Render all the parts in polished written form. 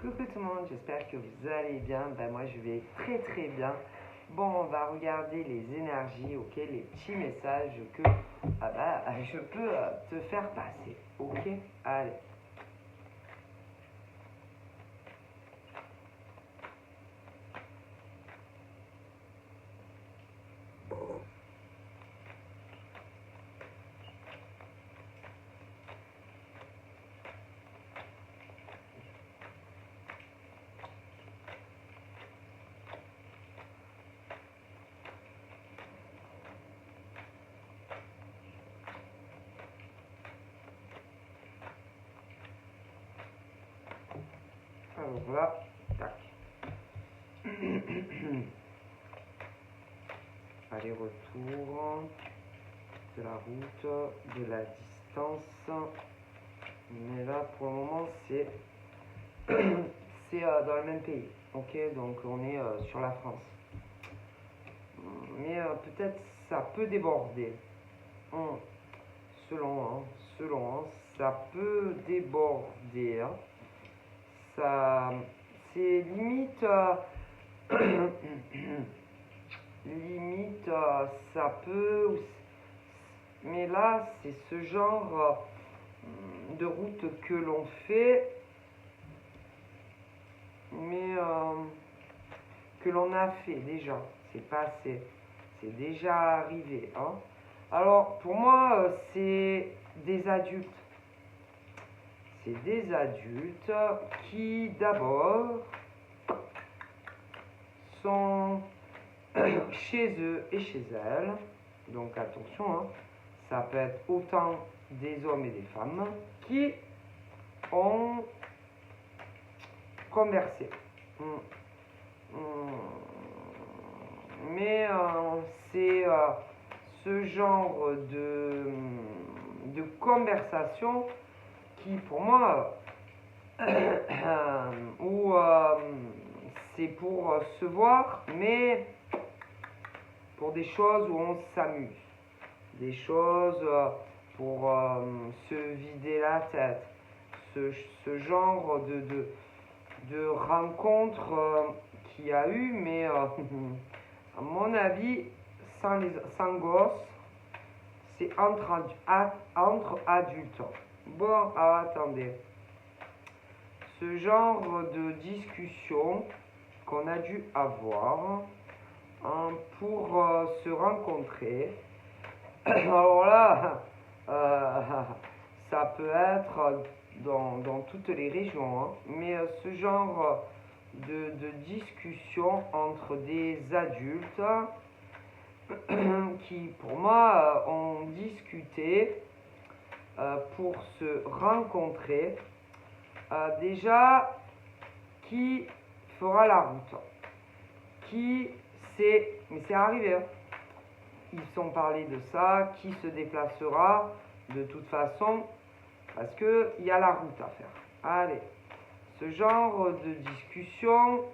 Coucou tout le monde, j'espère que vous allez bien. Moi je vais très très bien. Bon, on va regarder les énergies, ok, les petits messages que je peux te faire passer, ok. Allez. Alors voilà, tac. Aller-retour de la route, de la distance. Mais là pour le moment c'est c'est dans le même pays, ok, donc on est sur la France. Mais peut-être ça peut déborder. Selon, ça peut déborder. Ça, c'est limite, limite, ça peut. Mais là, c'est ce genre de route que l'on fait, mais que l'on a fait déjà. C'est passé, c'est déjà arrivé, hein. Alors, pour moi, c'est des adultes. C'est des adultes qui, d'abord, sont chez eux et chez elles. Donc, attention, hein, ça peut être autant des hommes et des femmes qui ont conversé. Mais c'est ce genre de conversation qui, pour moi, ou c'est pour se voir, mais pour des choses où on s'amuse, des choses pour se vider la tête, ce genre de rencontre qu'il y a eu, mais à mon avis, sans gosse, c'est entre adultes. Bon, alors attendez. Ce genre de discussion qu'on a dû avoir pour se rencontrer. Alors là, ça peut être dans toutes les régions, hein, mais ce genre de discussion entre des adultes qui, pour moi, ont discuté pour se rencontrer. Déjà, qui fera la route? Qui sait? Mais c'est arrivé, hein. Ils sont parlé de ça, qui se déplacera de toute façon, parce qu'il y a la route à faire. Allez, ce genre de discussion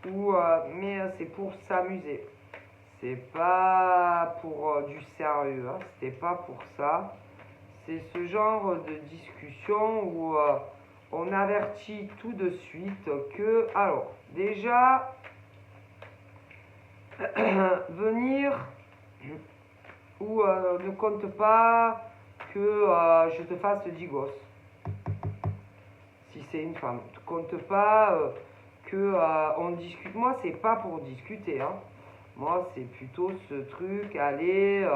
où, mais c'est pour s'amuser. C'est pas pour du sérieux, hein. C'était pas pour ça. C'est ce genre de discussion où on avertit tout de suite que, alors, déjà, venir ou ne compte pas que je te fasse 10 gosses. Si c'est une femme, ne compte pas que on discute. Moi, c'est pas pour discuter, hein. Moi, c'est plutôt ce truc, allez,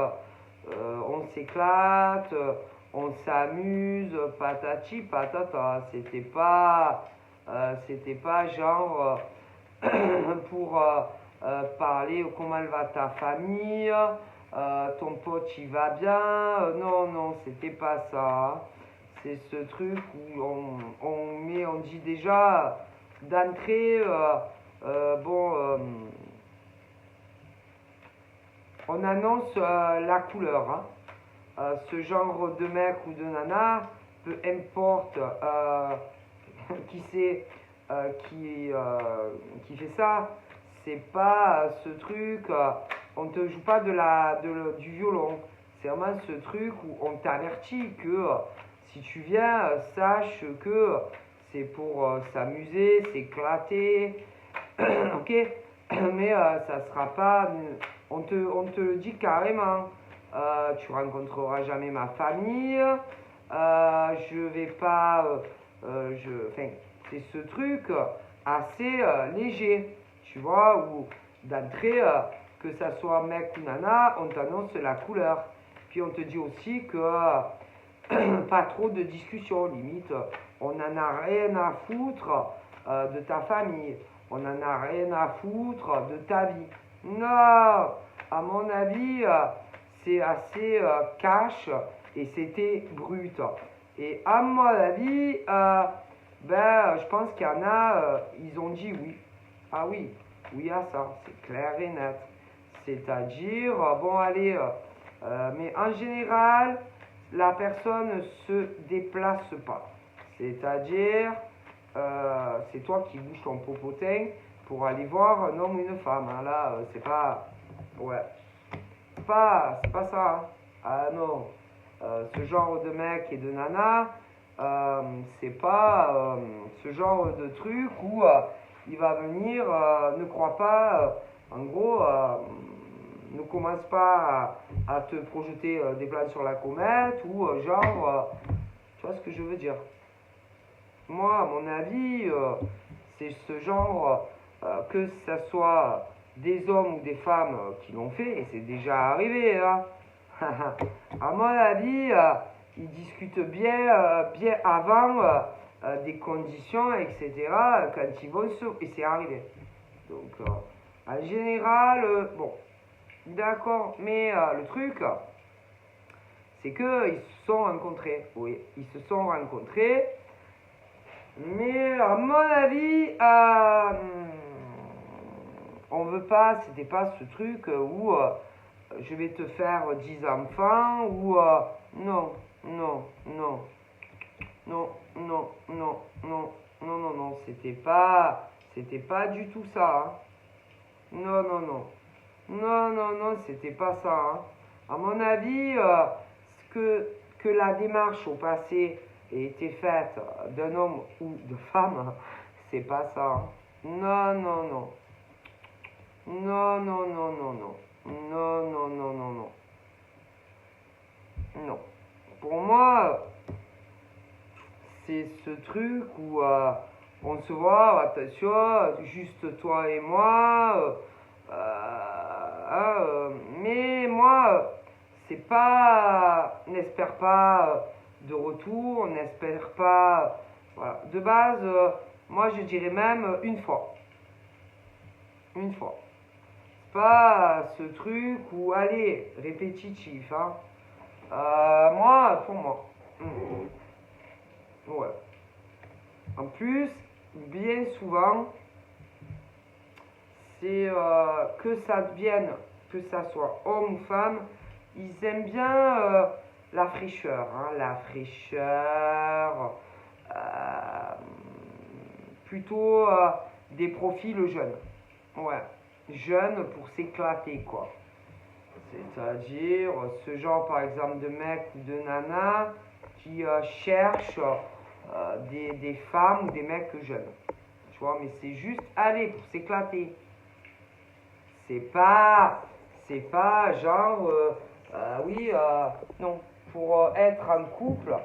on s'éclate, on s'amuse, patati patata. C'était pas genre pour parler comment va ta famille, ton pote il va bien. Non, c'était pas ça. C'est ce truc où on dit déjà d'entrée, on annonce la couleur, hein. Ce genre de mec ou de nana, peu importe qui c'est qui fait ça, c'est pas ce truc, on te joue pas du violon, c'est vraiment ce truc où on t'avertit que si tu viens, sache que c'est pour s'amuser, s'éclater, ok, mais ça sera pas, on te le dit carrément, tu rencontreras jamais ma famille, je vais pas, enfin, c'est ce truc assez léger, tu vois, où d'entrée, que ça soit mec ou nana, on t'annonce la couleur. Puis on te dit aussi que pas trop de discussions, limite, on n'en a rien à foutre de ta famille, on n'en a rien à foutre de ta vie. Non, à mon avis, c'est assez cash et c'était brut. Et à mon avis, ben, je pense qu'il y en a, ils ont dit oui. Ah oui, oui à ça, c'est clair et net. C'est-à-dire, bon allez, mais en général, la personne ne se déplace pas. C'est-à-dire, c'est toi qui bouges ton popotin pour aller voir un homme ou une femme. Hein. Là, c'est pas... Ouais. C'est pas ça. Hein. Ah non. Ce genre de mec et de nana, c'est pas ce genre de truc où il va venir, ne crois pas, en gros, ne commence pas à te projeter des plans sur la comète ou genre, tu vois ce que je veux dire. Moi, à mon avis, c'est ce genre, que ce soit des hommes ou des femmes qui l'ont fait, et c'est déjà arrivé, hein. À mon avis, ils discutent bien avant des conditions, etc., quand ils vont se... Et c'est arrivé. Donc, en général, bon, d'accord, mais le truc, c'est qu'ils se sont rencontrés. Oui, ils se sont rencontrés. Mais à mon avis, on veut pas, c'était pas ce truc où je vais te faire 10 enfants ou non, non, non, non, non, non, non, non, non, non, c'était pas du tout ça. Hein. Non, non, non, non, non, non, c'était pas ça. Hein. À mon avis, que la démarche au passé ait été faite d'un homme ou de femme, c'est pas ça. Hein. Non, non, non. Non, non, non, non, non. Non, non, non, non, non. Non. Pour moi, c'est ce truc où on se voit, attention, juste toi et moi. Mais moi, c'est pas, n'espère pas de retour, n'espère pas. Voilà. De base, moi je dirais même une fois. Une fois. C'est pas ce truc où, allez, répétitif. Hein. Moi, pour moi. Ouais. En plus, bien souvent, c'est que ça devienne, que ça soit homme ou femme, ils aiment bien la fraîcheur. Hein, la fraîcheur, plutôt des profils jeunes. Ouais, jeunes pour s'éclater, quoi. C'est-à-dire ce genre, par exemple, de mec ou de nana qui cherchent des femmes ou des mecs jeunes. Tu vois, mais c'est juste aller pour s'éclater. C'est pas genre, oui, non, pour être en couple,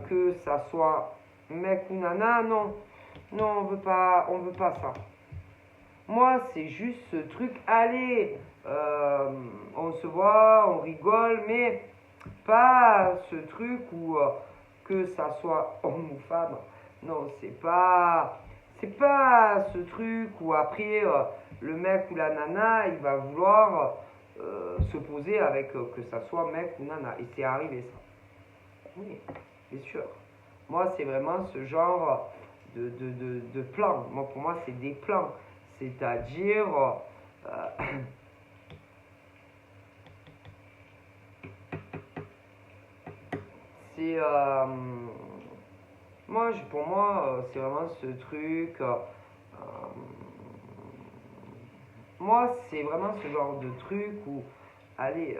que ça soit mec ou nana, non, non, on veut pas ça. Moi, c'est juste ce truc, allez, on se voit, on rigole, mais pas ce truc où que ça soit homme ou femme. Non, c'est pas ce truc où après le mec ou la nana, il va vouloir se poser avec que ça soit mec ou nana. Et c'est arrivé ça. Oui, c'est sûr. Moi, c'est vraiment ce genre de plan. Moi, pour moi, c'est des plans. C'est-à-dire, c'est... pour moi, c'est vraiment ce truc... moi, c'est vraiment ce genre de truc où, allez,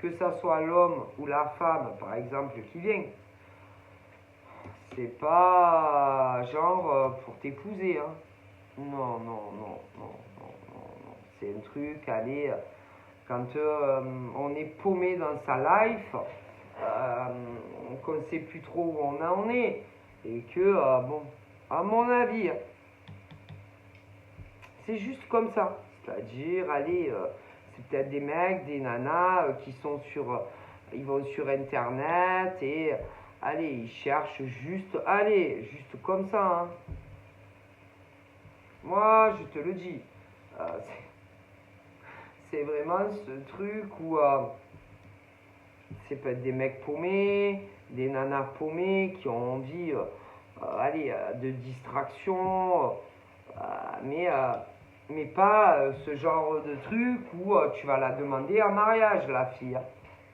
que ça soit l'homme ou la femme, par exemple, qui vient, c'est pas genre pour t'épouser, hein. Non, non, non, non, non, non, non. C'est un truc, allez, quand on est paumé dans sa life, qu'on ne sait plus trop où on en est, et que, bon, à mon avis, c'est juste comme ça. C'est-à-dire, allez, c'est peut-être des mecs, des nanas qui sont ils vont sur Internet et, allez, ils cherchent juste, allez, juste comme ça, hein. Moi, je te le dis, c'est vraiment ce truc où c'est peut-être des mecs paumés, des nanas paumées qui ont envie, allez, de distraction, mais pas ce genre de truc où tu vas la demander en mariage, la fille, hein.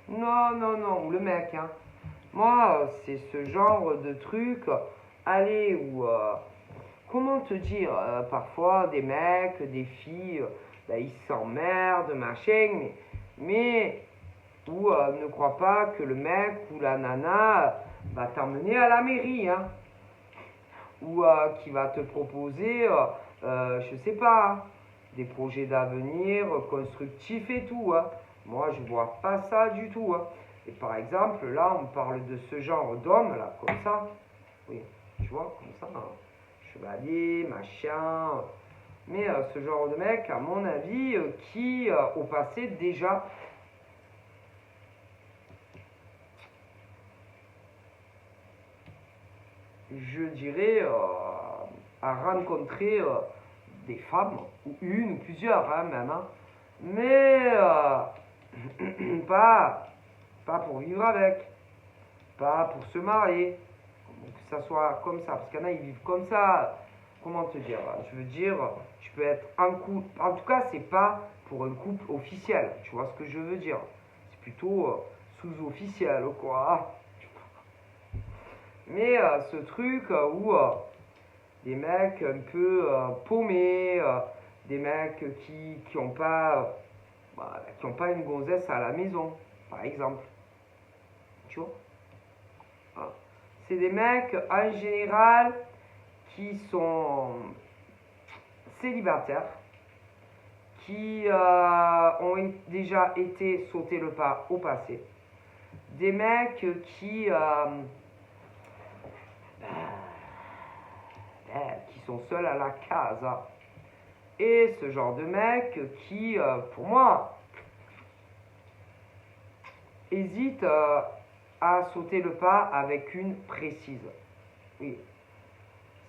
Non, non, non, ou le mec, hein. Moi, c'est ce genre de truc, allez, où, comment te dire, parfois des mecs, des filles, ben, ils s'emmerdent, machin, mais ou ne crois pas que le mec ou la nana va t'emmener à la mairie, hein, ou qui va te proposer, je sais pas, hein, des projets d'avenir constructifs et tout, hein. Moi, je vois pas ça du tout, hein. Et par exemple, là, on parle de ce genre d'homme, là, comme ça. Oui, tu vois, comme ça, hein. Chevalier, machin. Mais ce genre de mec, à mon avis, qui, au passé, déjà, je dirais, a rencontré des femmes, ou une, ou plusieurs, hein, même, hein. Mais pas pour vivre avec, pas pour se marier, que ça soit comme ça, parce qu'il y en a, ils vivent comme ça. Comment te dire? Je veux dire, tu peux être en couple, en tout cas, c'est pas pour un couple officiel, tu vois ce que je veux dire? C'est plutôt sous-officiel, quoi. Mais ce truc où des mecs un peu paumés, des mecs qui ont pas, qui ont pas une gonzesse à la maison, par exemple. Tu vois? Hein. C'est des mecs en général qui sont célibataires, qui ont déjà été sautés le pas au passé. Des mecs qui sont seuls à la case, hein. Et ce genre de mec qui, pour moi, hésite à sauter le pas avec une précise. Oui.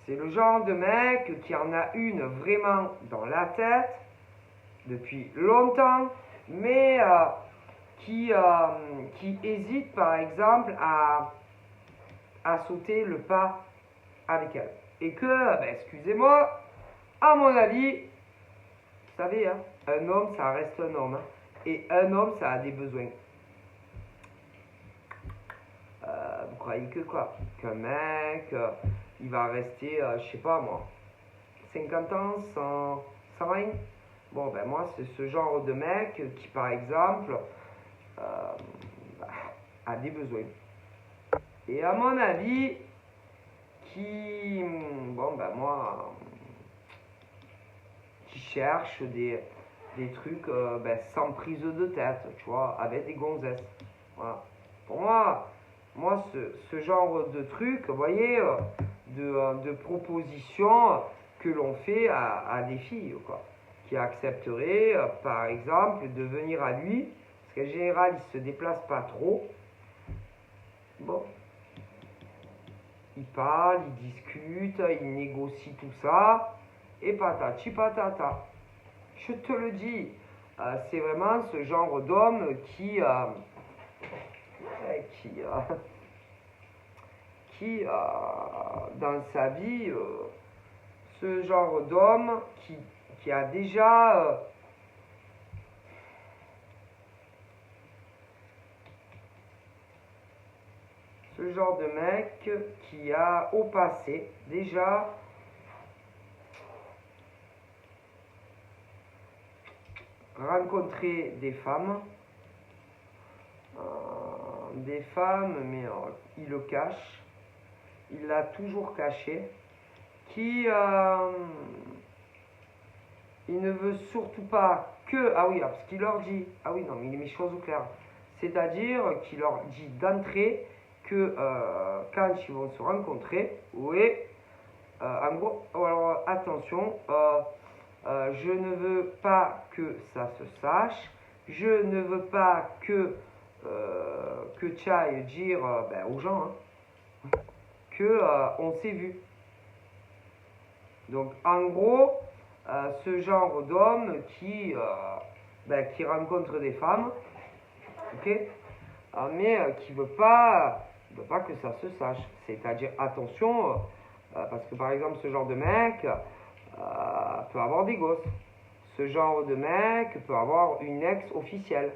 C'est le genre de mec qui en a une vraiment dans la tête depuis longtemps, mais qui hésite par exemple à sauter le pas avec elle. Et que, ben, excusez-moi, à mon avis, vous savez, hein, un homme, ça reste un homme, hein, et un homme, ça a des besoins. Vous croyez que quoi? Qu'un mec, il va rester, je sais pas moi, 50 ans sans rien? Bon, ben moi, c'est ce genre de mec qui, par exemple, a des besoins. Et à mon avis, bon, ben moi, qui cherche des trucs ben, sans prise de tête, tu vois, avec des gonzesses. Voilà. Pour moi ce genre de truc, vous voyez, de propositions que l'on fait à des filles, quoi, qui accepteraient, par exemple, de venir à lui, parce qu'en général, il se déplace pas trop. Bon, il parle, il discute, il négocie tout ça, et patati patata. Je te le dis, c'est vraiment ce genre d'homme qui dans sa vie, ce genre d'homme qui a déjà ce genre de mec qui a au passé déjà rencontré des femmes, mais il le cache, il l'a toujours caché, qui il ne veut surtout pas que, ah oui, parce qu'il leur dit, ah oui, non, mais il met les choses au clair, c'est-à-dire qu'il leur dit d'entrée que quand ils vont se rencontrer, oui, en gros, alors attention, je ne veux pas que ça se sache, je ne veux pas que tu ailles dire aux gens que on s'est vu. Donc en gros, ce genre d'homme qui rencontre des femmes, ok, mais qui veut pas que ça se sache. C'est-à-dire attention, parce que par exemple ce genre de mec peut avoir des gosses. Ce genre de mec peut avoir une ex officielle.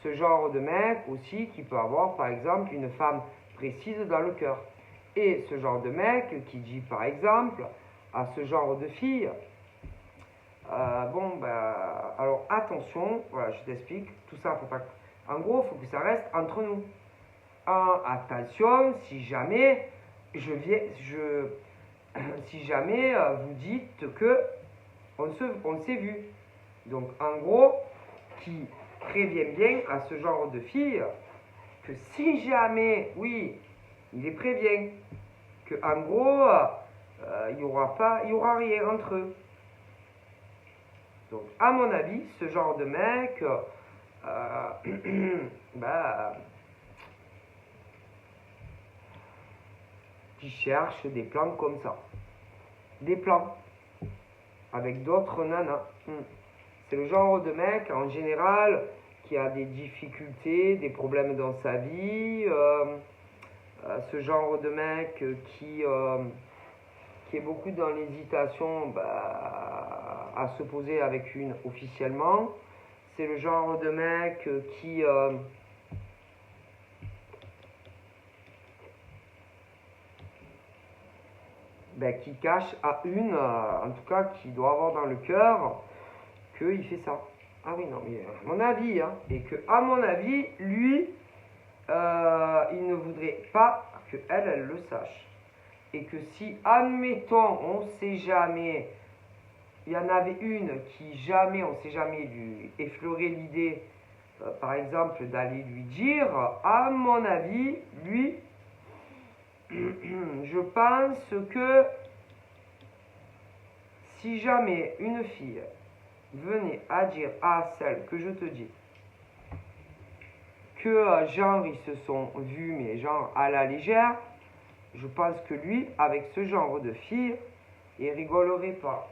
Ce genre de mec aussi qui peut avoir par exemple une femme précise dans le cœur. Et ce genre de mec qui dit par exemple à ce genre de fille, alors attention, voilà, je t'explique, tout ça, faut pas. En gros, il faut que ça reste entre nous. Attention, si jamais si jamais vous dites que on s'est vu. Donc en gros, qui prévient bien à ce genre de fille que si jamais, oui, il les prévient que en gros, il y aura rien entre eux. Donc à mon avis, ce genre de mec, qui cherche des plans comme ça, des plans avec d'autres nanas. C'est le genre de mec en général qui a des difficultés, des problèmes dans sa vie, ce genre de mec qui est beaucoup dans l'hésitation à se poser avec une officiellement. C'est le genre de mec qui cache à une, en tout cas qui doit avoir dans le cœur qu'il fait ça. Ah oui, non, mais à mon avis, et que à mon avis, lui, il ne voudrait pas que elle le sache. Et que si, admettons, on sait jamais, il y en avait une qui jamais, on sait jamais, lui effleurait l'idée, par exemple, d'aller lui dire, à mon avis, lui, je pense que si jamais une fille venait à dire à celle que je te dis que genre ils se sont vus mais genre à la légère, je pense que lui avec ce genre de fille il rigolerait pas.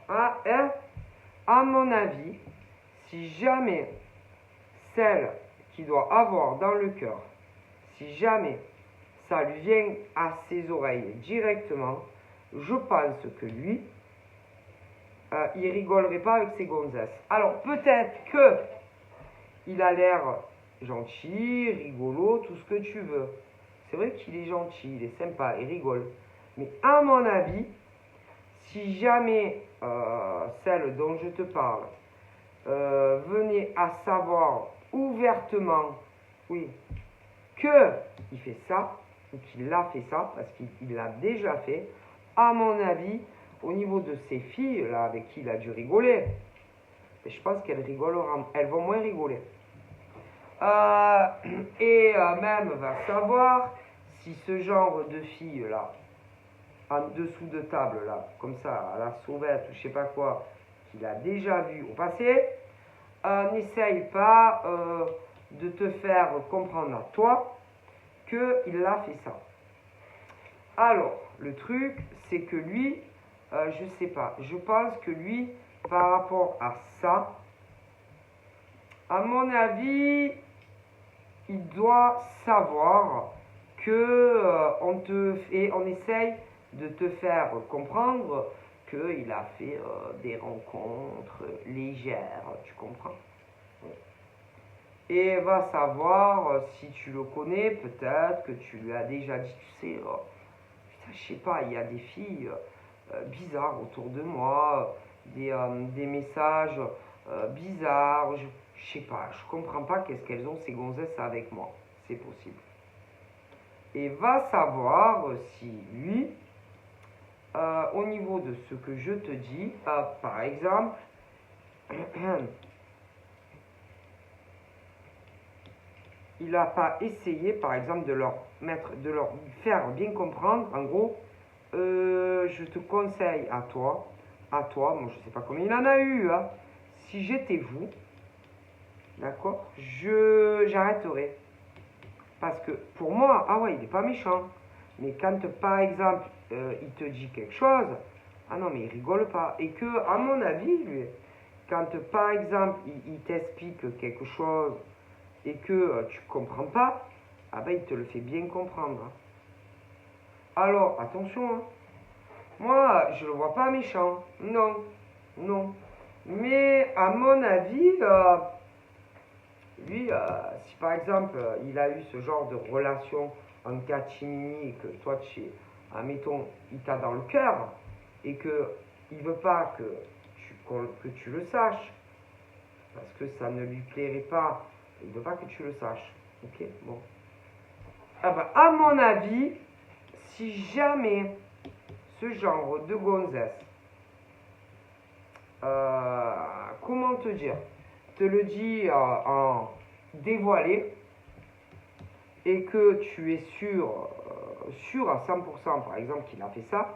À mon avis, si jamais celle qui doit avoir dans le cœur, si jamais ça lui vient à ses oreilles directement, je pense que lui il rigolerait pas avec ses gonzesses. Alors peut-être que il a l'air gentil, rigolo, tout ce que tu veux. C'est vrai qu'il est gentil, il est sympa, il rigole. Mais à mon avis, si jamais celle dont je te parle venait à savoir ouvertement, oui, qu'il fait ça, ou qu'il a fait ça, parce qu'il l'a déjà fait, à mon avis, au niveau de ces filles là avec qui il a dû rigoler, je pense qu'elles vont moins rigoler. Même va savoir si ce genre de filles là, en dessous de table là, comme ça, à la sauvette ou je sais pas quoi, qu'il a déjà vu au passé, n'essaye pas de te faire comprendre à toi qu'il a fait ça. Alors, le truc, c'est que lui, je sais pas, je pense que lui, par rapport à ça, à mon avis, il doit savoir que on essaye de te faire comprendre qu'il a fait des rencontres légères, tu comprends? Et va savoir si tu le connais, peut-être que tu lui as déjà dit, tu sais, putain, je sais pas, il y a des filles bizarres autour de moi, des messages bizarres, je sais pas, je comprends pas qu'est-ce qu'elles ont ces gonzesses avec moi, c'est possible. Et va savoir si lui, au niveau de ce que je te dis, par exemple, il n'a pas essayé, par exemple, de leur faire bien comprendre, en gros, je te conseille à toi, moi je ne sais pas combien il en a eu, hein, si j'étais vous, d'accord, j'arrêterai. Parce que pour moi, ah ouais, il n'est pas méchant. Mais quand par exemple, il te dit quelque chose, ah non, mais il rigole pas. Et que, à mon avis, lui, quand par exemple, il t'explique quelque chose et que tu comprends pas, ah ben il te le fait bien comprendre. Hein. Alors, attention, hein. Moi, je le vois pas méchant. Non, non. Mais à mon avis, lui, si par exemple il a eu ce genre de relation en catimini et que toi, admettons, il t'a dans le cœur et que il veut pas que tu le saches parce que ça ne lui plairait pas, il veut pas que tu le saches. Ok, bon. Ah ben, à mon avis, si jamais ce genre de gonzesse, comment te dire, te le dit en dévoilé et que tu es sûr à 100% par exemple qu'il a fait ça,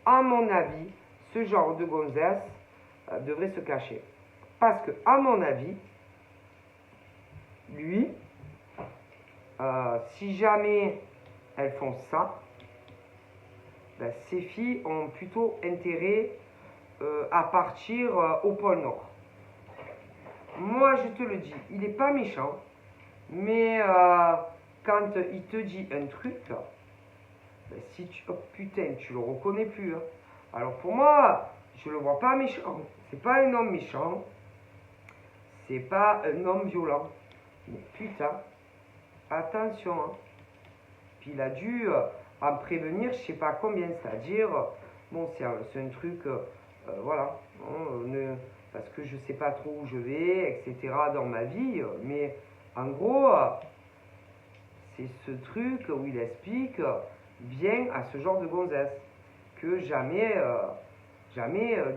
à mon avis, ce genre de gonzesse devrait se cacher. Parce que, à mon avis, lui, si jamais elles font ça, ben, ces filles ont plutôt intérêt à partir au pôle Nord. Moi, je te le dis, il n'est pas méchant, mais quand il te dit un truc, ben, si tu, oh putain, tu le reconnais plus. Hein. Alors pour moi, je le vois pas méchant. C'est pas un homme méchant. C'est pas un homme violent. Mais putain, attention. Hein. Puis il a dû en prévenir, je sais pas combien, c'est-à-dire, bon, c'est un truc, voilà, parce que je sais pas trop où je vais, etc. dans ma vie, mais en gros, c'est ce truc où il explique bien à ce genre de gonzesse que jamais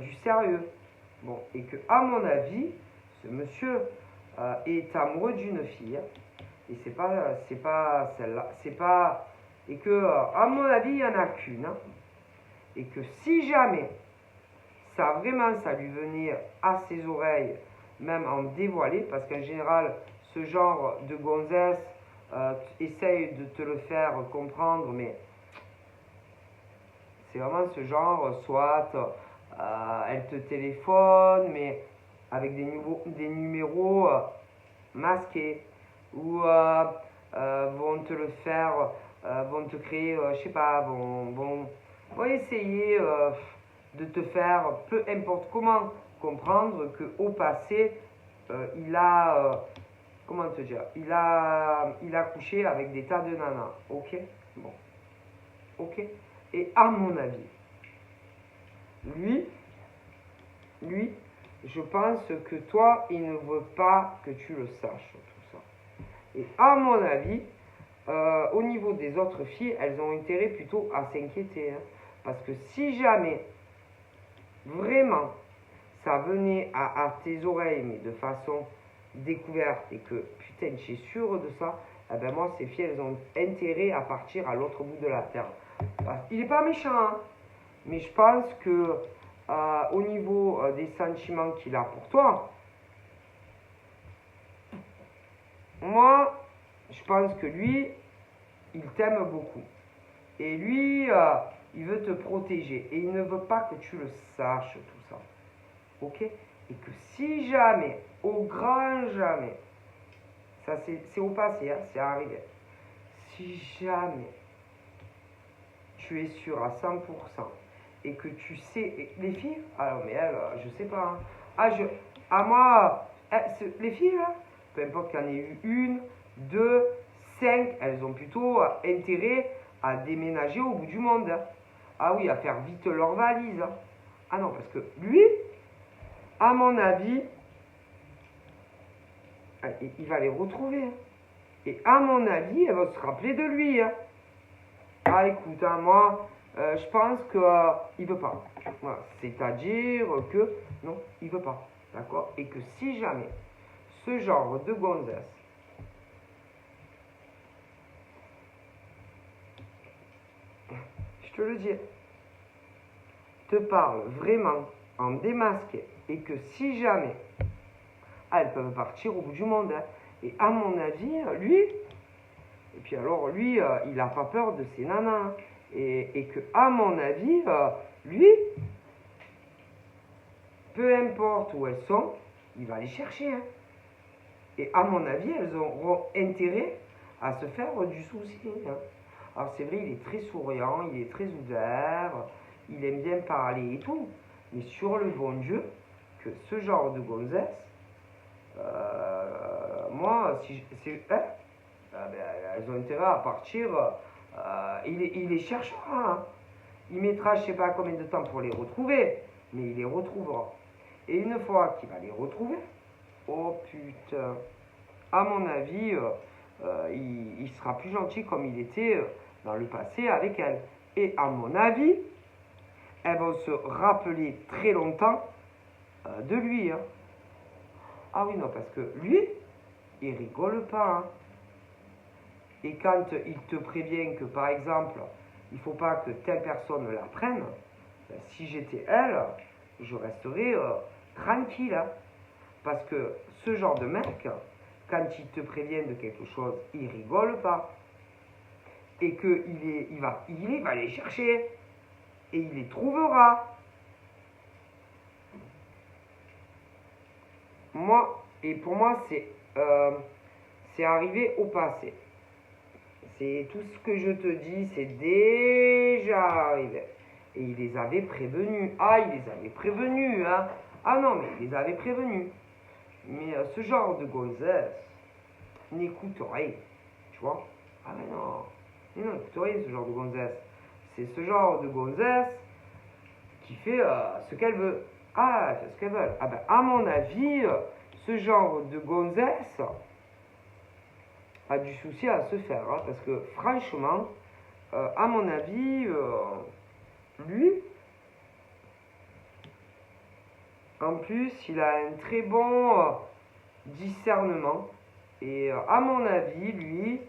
du sérieux. Bon, et que à mon avis, ce monsieur est amoureux d'une fille et c'est pas celle-là, c'est pas et que à mon avis il y en a qu'une hein, et que si jamais ça lui venait à ses oreilles, même en dévoilé, parce qu'en général ce genre de gonzesse essaye de te le faire comprendre, mais c'est vraiment ce genre, soit elle te téléphone, mais avec des numéros masqués, ou vont te le faire, vont te créer, je sais pas, vont essayer de te faire, peu importe comment, comprendre qu'au passé, il a, comment te dire, il a couché avec des tas de nanas, ok? Bon, ok? Et à mon avis, lui, je pense que toi, il ne veut pas que tu le saches, tout ça. Et à mon avis, au niveau des autres filles, elles ont intérêt plutôt à s'inquiéter. Hein, parce que si jamais, vraiment, ça venait à tes oreilles, mais de façon découverte, et que, putain, tu es sûr de ça, eh ben moi, ces filles, elles ont intérêt à partir à l'autre bout de la terre. Il n'est pas méchant, hein, mais je pense que au niveau des sentiments qu'il a pour toi, moi, je pense que lui, il t'aime beaucoup. Et lui, il veut te protéger. Et il ne veut pas que tu le saches, tout ça. Ok? Et que si jamais, au grand jamais, ça c'est au passé, hein, c'est arrivé. Si jamais tu es sûr à 100% et que tu sais, les filles, alors mais elles, je sais pas, hein. Moi, les filles là, peu importe qu'il y en ait eu une, deux, cinq, elles ont plutôt intérêt à déménager au bout du monde. Hein. Ah oui, à faire vite leur valise. Hein. Ah non, parce que lui, à mon avis, il va les retrouver. Hein. Et à mon avis, elle va se rappeler de lui. Hein. Ah écoute, hein, moi, je pense qu'il veut pas. Voilà. C'est-à-dire que, non, il veut pas. D'accord? Et que si jamais ce genre de gonzesse je te le dis, te parle vraiment en démasqué et que si jamais elles peuvent partir au bout du monde, hein, et à mon avis, lui, et puis alors lui, il n'a pas peur de ces nanas, hein, et que à mon avis, lui, peu importe où elles sont, il va les chercher. Hein. Et à mon avis, elles auront intérêt à se faire du souci. Hein. Alors c'est vrai, il est très souriant, il est très ouvert, il aime bien parler et tout. Mais sur le bon Dieu, que ce genre de gonzesse, moi, si hein, elles ont intérêt à partir, il les cherchera. Hein. Il mettra je sais pas combien de temps pour les retrouver, mais il les retrouvera. Et une fois qu'il va les retrouver, oh putain, à mon avis, il sera plus gentil comme il était dans le passé avec elle. Et à mon avis, elles vont se rappeler très longtemps de lui. Hein. Ah oui, non, parce que lui, il rigole pas. Hein. Et quand il te prévient que, par exemple, il ne faut pas que telle personne la prenne, ben, si j'étais elle, je resterais tranquille. Hein. Parce que ce genre de mec, quand il te prévient de quelque chose, il rigole pas. Et qu'il va les chercher. Et il les trouvera. Pour moi, c'est arrivé au passé. C'est tout ce que je te dis, c'est déjà arrivé. Et il les avait prévenus. Ah, il les avait prévenus, hein. Ah non, mais il les avait prévenus. Mais ce genre de gonzesse n'écoute rien, tu vois. Ah mais non, mais non, écoute rien ce genre de gonzesse. C'est ce genre de gonzesse qui fait ce qu'elle veut. Ah, elle fait ce qu'elle veut. Ah ben, à mon avis, ce genre de gonzesse a du souci à se faire. Hein, parce que franchement, à mon avis, lui, en plus, il a un très bon discernement. Et à mon avis, lui,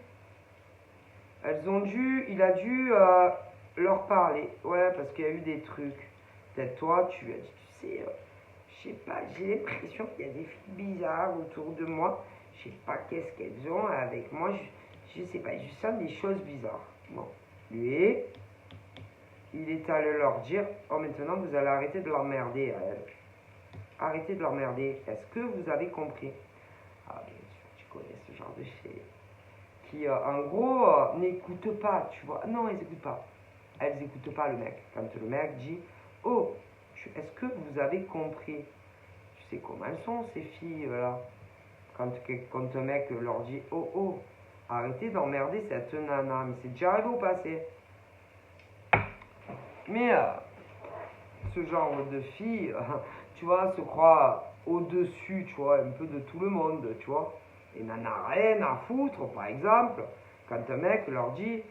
il a dû leur parler. Ouais, parce qu'il y a eu des trucs. Peut-être toi, tu as dit, tu sais, je sais pas, j'ai l'impression qu'il y a des filles bizarres autour de moi. Je sais pas qu'est-ce qu'elles ont avec moi. Je sais pas, je sens des choses bizarres. Bon, lui, il est allé leur dire, oh maintenant vous allez arrêter de l'emmerder à elle. Arrêtez de l'emmerder. Est-ce que vous avez compris? Ah bien sûr, tu connais ce genre de filles. Qui en gros n'écoutent pas, tu vois. Non, elles n'écoutent pas. Elles n'écoutent pas le mec. Quand le mec dit, oh, est-ce que vous avez compris? Tu sais comment elles sont ces filles là. Quand un mec leur dit, oh, oh, arrêtez d'emmerder cette nana. Mais c'est déjà arrivé au passé. Mais ce genre de fille, tu vois, se croit au-dessus, tu vois, un peu de tout le monde, tu vois. Et n'en a rien à foutre, par exemple, quand un mec leur dit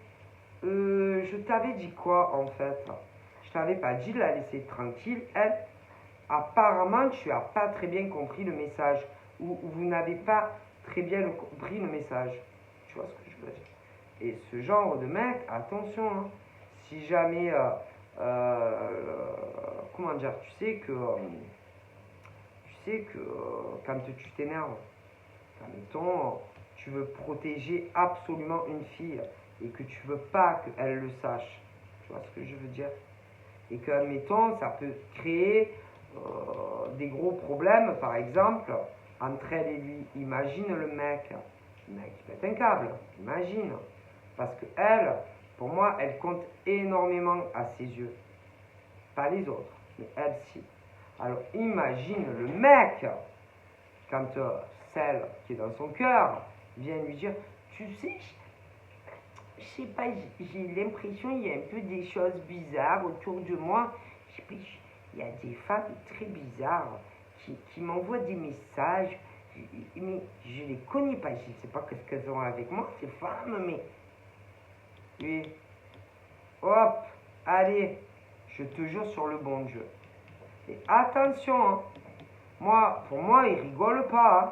je t'avais dit quoi en fait? Je t'avais pas dit de la laisser tranquille. Elle, apparemment, tu n'as pas très bien compris le message. Ou vous n'avez pas très bien compris le message. Tu vois ce que je veux dire? Et ce genre de mec, attention, hein, si jamais comment dire, tu sais que quand tu t'énerves, mettons, tu veux protéger absolument une fille et que tu veux pas qu'elle le sache, tu vois ce que je veux dire? Et que, admettons, ça peut créer des gros problèmes, par exemple, entre elle et lui. Imagine le mec qui pète un câble, imagine. Parce que elle, pour moi, elle compte énormément à ses yeux. Pas les autres, mais elle si. Alors imagine le mec, quand celle qui est dans son cœur vient lui dire, tu sais, je sais pas, j'ai l'impression qu'il y a un peu des choses bizarres autour de moi. Il y a des femmes très bizarres qui m'envoient des messages, mais je les connais pas, je ne sais pas ce qu'elles ont avec moi, ces femmes, mais... Et hop, Allez, je te jure sur le bon Dieu. Et attention, hein, pour moi, il rigole pas. Hein,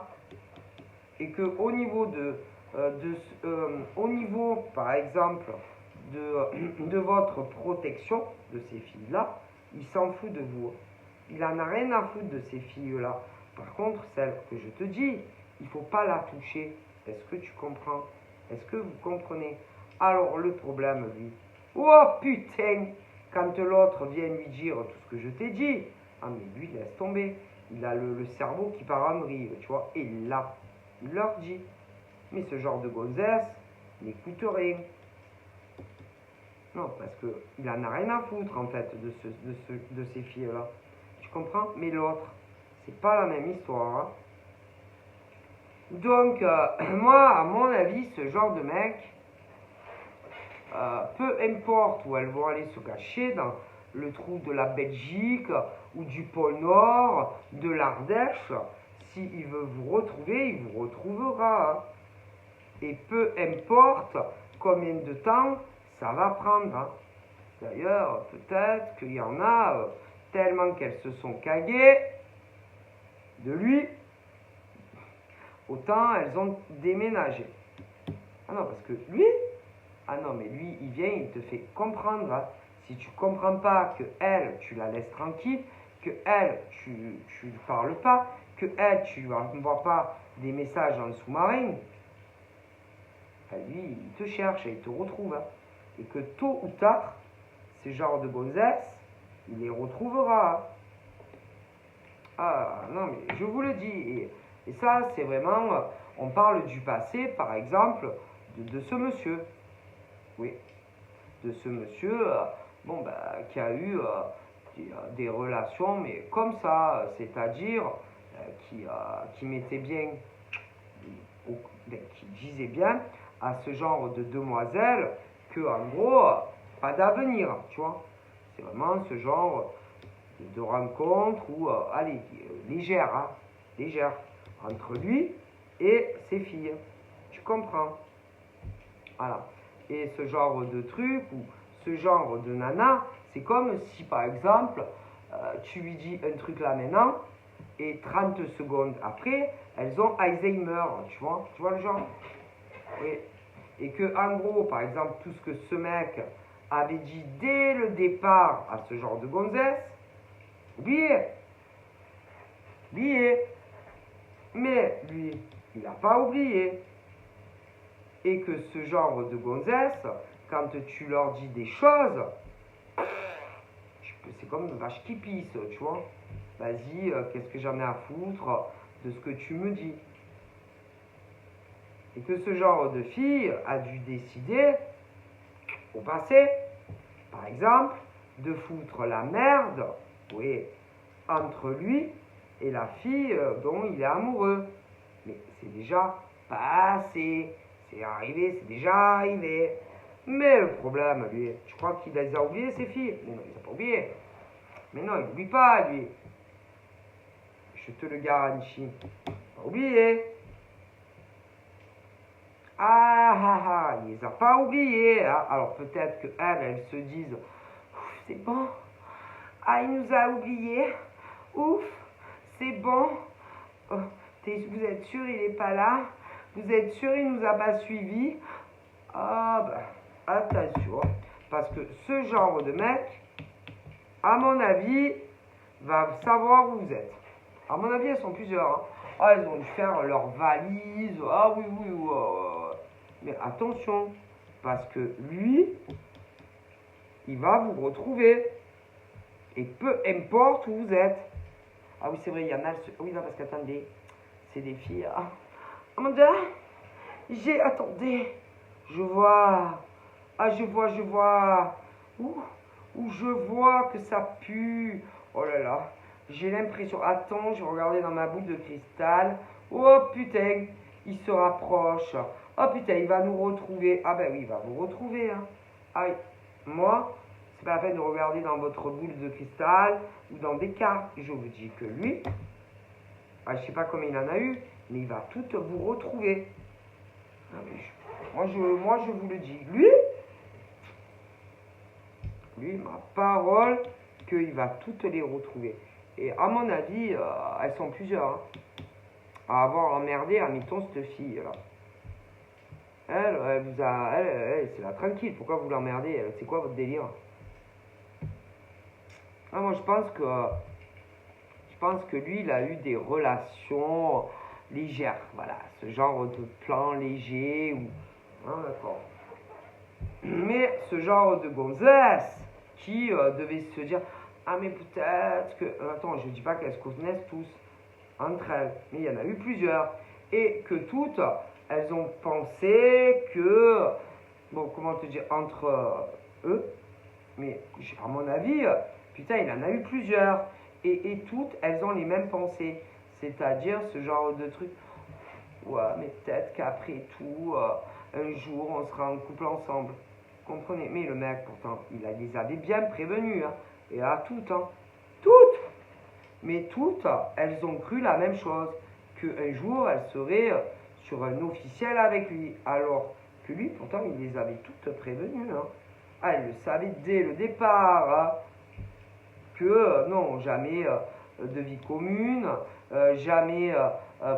et que au niveau au niveau, par exemple, de votre protection de ces filles-là, il s'en fout de vous. Il en a rien à foutre de ces filles-là. Par contre, celle que je te dis, il ne faut pas la toucher. Est-ce que tu comprends? Est-ce que vous comprenez? Alors, le problème, lui, oh putain, quand l'autre vient lui dire tout ce que je t'ai dit, ah mais lui, laisse tomber. Il a le cerveau qui part en vrille, tu vois. Et là, il leur dit. Mais ce genre de gonzesse n'écoute rien. Non, parce qu'il en a rien à foutre, en fait, de ces filles-là. Tu comprends? Mais l'autre, c'est pas la même histoire. Hein. Donc, moi, à mon avis, ce genre de mec, peu importe où elles vont aller se cacher, dans le trou de la Belgique, ou du pôle Nord, de l'Ardèche, s'il veut vous retrouver, il vous retrouvera. Hein. Et peu importe combien de temps ça va prendre. Hein. D'ailleurs, peut-être qu'il y en a tellement qu'elles se sont caguées de lui, autant elles ont déménagé. Ah non, parce que lui, ah non, mais lui, il vient, il te fait comprendre. Hein. Si tu comprends pas que elle, tu la laisses tranquille, que elle, tu ne parles pas, que elle, tu lui envoies pas des messages en sous-marin, lui, il te cherche et il te retrouve. Hein. Et que tôt ou tard, ces genres de gonzesses, il les retrouvera. Ah non, mais je vous le dis. Et ça, c'est vraiment, on parle du passé, par exemple, de ce monsieur. Oui, de ce monsieur, bon, bah, qui a eu des relations, mais comme ça, c'est-à-dire qui mettait bien, qui disait bien à ce genre de demoiselle que, en gros, pas d'avenir, tu vois. C'est vraiment ce genre de rencontre où, allez, légère, hein, légère, entre lui et ses filles. Tu comprends? Voilà. Et ce genre de truc ou ce genre de nana, c'est comme si, par exemple, tu lui dis un truc là maintenant et 30 secondes après, elles ont Alzheimer, tu vois le genre? Oui. Et que, en gros, par exemple, tout ce que ce mec avait dit dès le départ à ce genre de gonzesse, oubliez. Mais lui, il n'a pas oublié. Et que ce genre de gonzesse, quand tu leur dis des choses, c'est comme une vache qui pisse, tu vois. Vas-y, qu'est-ce que j'en ai à foutre de ce que tu me dis? Et que ce genre de fille a dû décider, au passé, par exemple, de foutre la merde, oui, entre lui et la fille dont il est amoureux. Mais c'est déjà passé, c'est arrivé, c'est déjà arrivé. Mais le problème, lui, je crois qu'il les a oubliées, ces filles. Mais non, il les a pas oubliées. Mais non, il n'oublie pas, lui. Je te le garantis. Pas oublié. Il les a pas oubliés. Hein. Alors peut-être qu'elles se disent, c'est bon. Ah, il nous a oubliés. Ouf, c'est bon. Oh, vous êtes sûr il n'est pas là? Vous êtes sûr il nous a pas suivis? Ah ben, attention. Parce que ce genre de mec, à mon avis, va savoir où vous êtes. À mon avis, elles sont plusieurs. Hein. Ah, elles ont dû faire leur valise. Ah oui. Mais attention, parce que lui, il va vous retrouver. Et peu importe où vous êtes. Ah oui, c'est vrai, il y en a. Oui, non, parce qu'attendez, c'est des filles. Ah, oh mon Dieu, attendez, je vois. Ah, je vois. Où je vois que ça pue. Oh là là. J'ai l'impression. Attends, je vais regarder dans ma boule de cristal. Oh putain, il se rapproche. Oh putain, il va nous retrouver. Ah ben oui, il va vous retrouver. Hein. Ah oui. Moi, c'est pas la peine de regarder dans votre boule de cristal ou dans des cartes. Je vous dis que lui, je sais pas combien il en a eu, mais il va tout vous retrouver. Moi, je vous le dis. Lui, Lui, ma parole, qu'il va toutes les retrouver. Et à mon avis, elles sont plusieurs. Hein, à avoir emmerdé, admettons, cette fille-là. Elle vous a. C'est la tranquille. Pourquoi vous l'emmerdez? C'est quoi votre délire? Ah, moi, je pense que lui, il a eu des relations légères. Voilà, ce genre de plan léger. Hein, d'accord. Mais ce genre de gonzesse qui devait se dire: ah, mais peut-être que. Attends, je dis pas qu'elles se connaissent tous entre elles, mais il y en a eu plusieurs. Et que toutes, elles ont pensé que. Bon, comment te dire, entre eux, mais à mon avis, putain, il en a eu plusieurs. Et toutes, elles ont les mêmes pensées. C'est-à-dire ce genre de truc. Ouais, mais peut-être qu'après tout, un jour, on sera en couple ensemble. Vous comprenez? Mais le mec, pourtant, les avait bien prévenus. Hein. Et à toutes, hein. Toutes! Mais toutes, elles ont cru la même chose. Qu'un jour, elles seraient sur un officiel avec lui. Alors que lui, pourtant, il les avait toutes prévenues. Hein. Ah, il le savait dès le départ. Hein. Que non, jamais de vie commune, jamais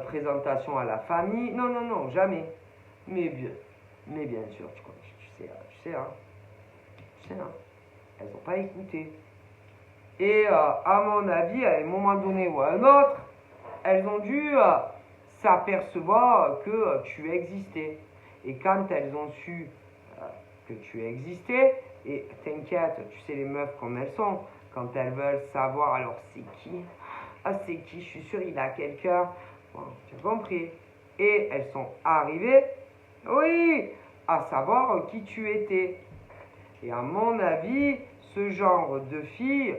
présentation à la famille. Non, non, non, jamais. Mais bien sûr, tu sais, hein, elles n'ont pas écouté. Et à mon avis, à un moment donné ou à un autre, elles ont dû s'apercevoir que tu existais. Et quand elles ont su que tu existais, et t'inquiète, tu sais les meufs comme elles sont, quand elles veulent savoir, alors c'est qui? Ah, c'est qui? Je suis sûr, il a quelqu'un. Bon, tu as compris. Et elles sont arrivées, oui, à savoir qui tu étais. Et à mon avis, ce genre de fille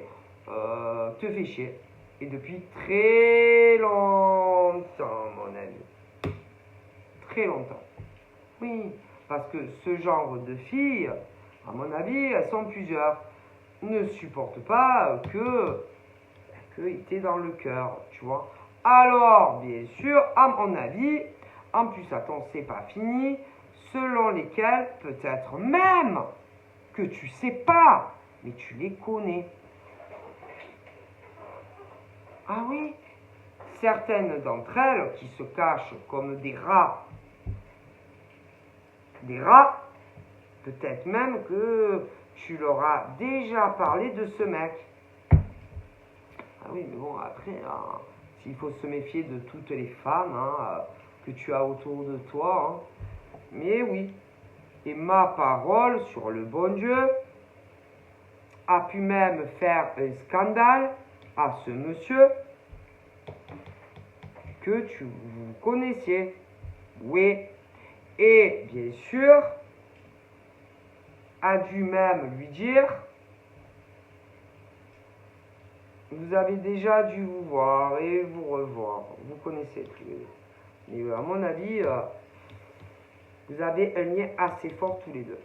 te fait chier. Et depuis très longtemps, mon ami. Très longtemps. Oui, parce que ce genre de filles, à mon avis, elles sont plusieurs, ne supportent pas que t'es dans le cœur, tu vois. Alors, bien sûr, à mon avis, en plus, attends, c'est pas fini, selon lesquelles, peut-être même que tu sais pas, mais tu les connais. Ah oui, certaines d'entre elles qui se cachent comme des rats, peut-être même que tu leur as déjà parlé de ce mec. Ah oui, mais bon, après, hein, s'il faut se méfier de toutes les femmes hein, que tu as autour de toi. Hein. Mais oui, et ma parole sur le bon Dieu a pu même faire un scandale à ce monsieur que vous connaissiez. Oui, et bien sûr, a dû même lui dire: vous avez déjà dû vous voir et vous revoir. Vous connaissez tous les deux. Mais à mon avis, vous avez un lien assez fort tous les deux.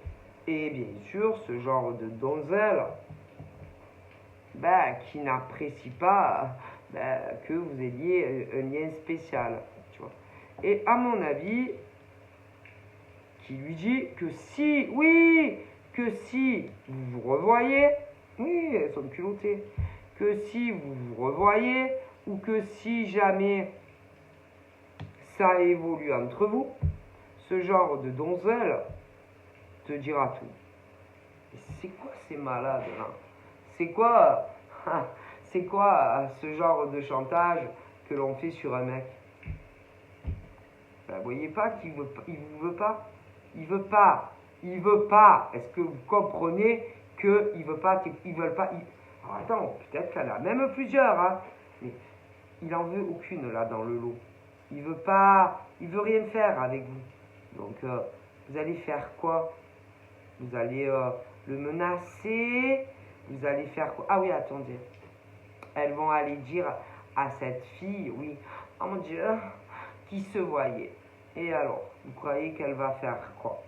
Et bien sûr, ce genre de donzelle qui n'apprécie pas que vous ayez un lien spécial. Tu vois. Et à mon avis, qui lui dit que si vous vous revoyez, oui, elles sont culottées, que si vous vous revoyez ou que si jamais ça évolue entre vous, ce genre de donzelle te dira tout. Et c'est quoi ces malades là? C'est quoi ce genre de chantage que l'on fait sur un mec? Vous voyez pas qu'il vous veut pas? Il veut pas. Est-ce que vous comprenez qu'il veut pas? Ils veulent pas. Alors attends, peut-être qu'elle a même plusieurs, hein. Mais il en veut aucune là dans le lot. Il veut pas. Il veut rien faire avec vous. Donc vous allez faire quoi? Vous allez le menacer? Vous allez faire quoi? Ah oui, attendez. Elles vont aller dire à cette fille, oui, oh mon Dieu, qui se voyait. Et alors, vous croyez qu'elle va faire quoi?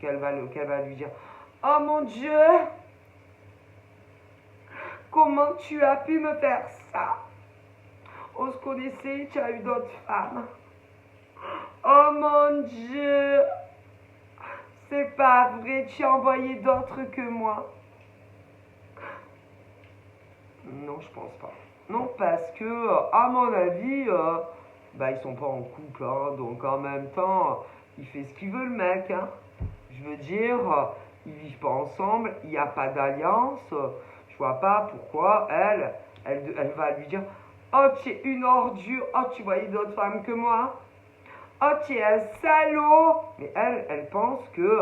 Qu'elle va lui dire: oh mon Dieu, comment tu as pu me faire ça? On se connaissait, tu as eu d'autres femmes. Oh mon Dieu, c'est pas vrai, tu as envoyé d'autres que moi. Non, je pense pas. Non, parce que, à mon avis, ils sont pas en couple, hein, donc en même temps, il fait ce qu'il veut, le mec, hein. Je veux dire, ils vivent pas ensemble, il n'y a pas d'alliance. Je vois pas pourquoi elle va lui dire: oh, tu es une ordure, oh, tu vois une autre femme que moi, oh, tu es un salaud. Mais elle pense que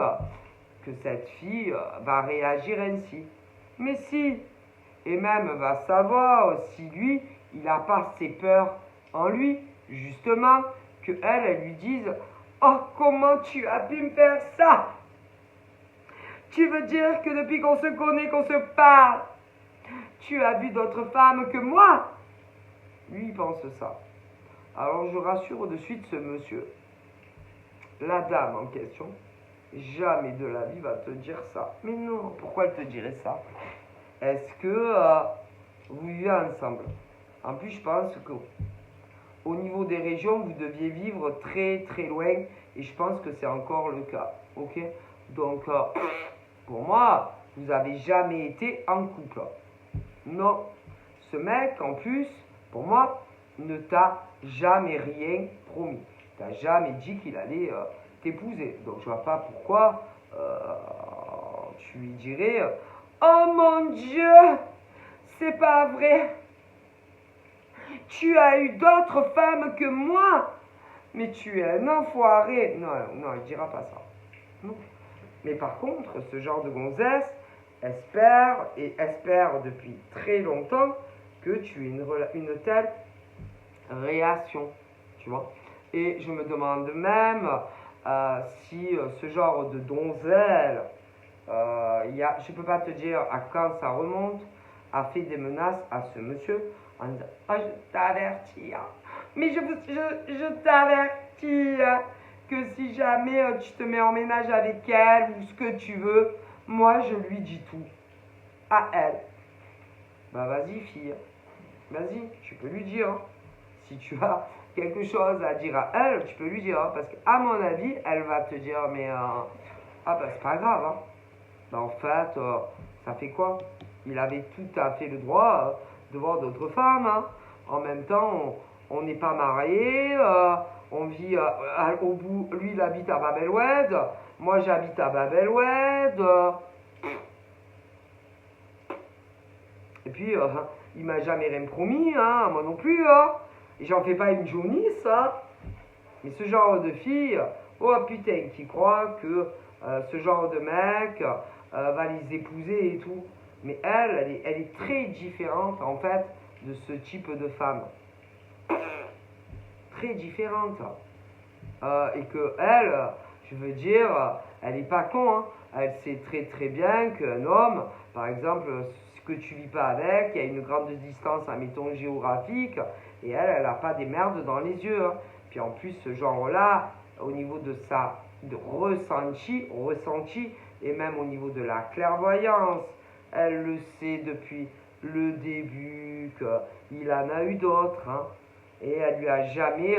cette fille va réagir ainsi. Mais si, et même va savoir si lui, il n'a pas ses peurs en lui, justement, que elle lui dise: oh, comment tu as pu me faire ça? Tu veux dire que depuis qu'on se connaît, qu'on se parle, tu as vu d'autres femmes que moi? Lui, il pense ça. Alors je rassure de suite ce monsieur. La dame en question, jamais de la vie va te dire ça. Mais non, pourquoi elle te dirait ça? Est-ce que vous vivez ensemble? En plus, je pense que au niveau des régions, vous deviez vivre très très loin, et je pense que c'est encore le cas. Ok? Donc, pour moi, vous n'avez jamais été en couple. Non. Ce mec, en plus, pour moi, ne t'a jamais rien promis. Il t'a jamais dit qu'il allait t'épouser. Donc, je vois pas pourquoi tu lui dirais: oh mon Dieu, c'est pas vrai. Tu as eu d'autres femmes que moi. Mais tu es un enfoiré. Non, non, il dira pas ça. Non. Mais par contre, ce genre de gonzesse espère depuis très longtemps que tu aies une telle réaction, tu vois. Et je me demande même si ce genre de donzelle, je peux pas te dire à quand ça remonte, a fait des menaces à ce monsieur en disant: oh, je t'avertis, hein. Mais je t'avertis, hein, que si jamais tu te mets en ménage avec elle ou ce que tu veux, moi je lui dis tout à elle. Bah vas-y fille, vas-y, tu peux lui dire, hein. Si tu as quelque chose à dire à elle, tu peux lui dire, hein, parce qu'à mon avis, elle va te dire: mais ah bah c'est pas grave, hein. Bah en fait, ça fait quoi? Il avait tout à fait le droit de voir d'autres femmes, hein. En même temps, on n'est pas mariés, on vit au bout, lui il habite à Bab el-Oued, moi j'habite à Bab el-Oued, et puis il m'a jamais rien promis, hein, moi non plus, hein. Et j'en fais pas une jaunisse, hein. Mais ce genre de fille, oh putain, qui croit que ce genre de mec va les épouser et tout. Mais elle est très différente en fait de ce type de femme. Très différente. Et que elle, je veux dire, elle est pas con, hein. Elle sait très très bien qu'un homme, par exemple, ce que tu vis pas avec, il y a une grande distance, admettons, géographique, et elle n'a pas des merdes dans les yeux, hein. Puis en plus, ce genre-là, au niveau de sa ressenti, et même au niveau de la clairvoyance, elle le sait depuis le début qu'il en a eu d'autres, hein. Et elle lui a jamais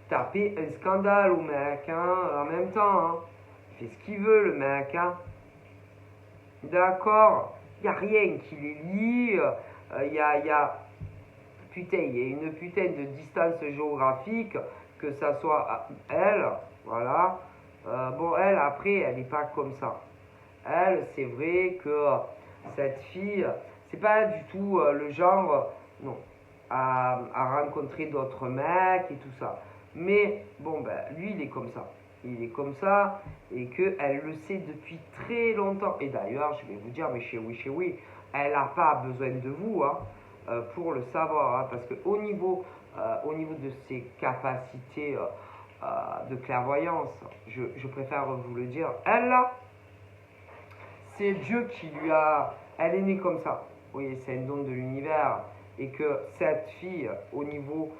tapé un scandale au mec, hein, en même temps, hein. Il fait ce qu'il veut, le mec, hein. D'accord, il n'y a rien qui les lie, putain, il y a une putain de distance géographique, que ça soit elle, voilà. Bon, elle, après, elle n'est pas comme ça. Elle, c'est vrai que cette fille, c'est pas du tout le genre, non, à rencontrer d'autres mecs et tout ça. Mais bon, ben, lui, il est comme ça. Il est comme ça, et qu'elle le sait depuis très longtemps. Et d'ailleurs, je vais vous dire, mais chez oui, elle n'a pas besoin de vous, hein, pour le savoir, hein, parce qu'au niveau de ses capacités de clairvoyance, je préfère vous le dire, elle là, c'est Dieu qui lui a... Elle est née comme ça. Oui, c'est un don de l'univers. Et que cette fille, au niveau,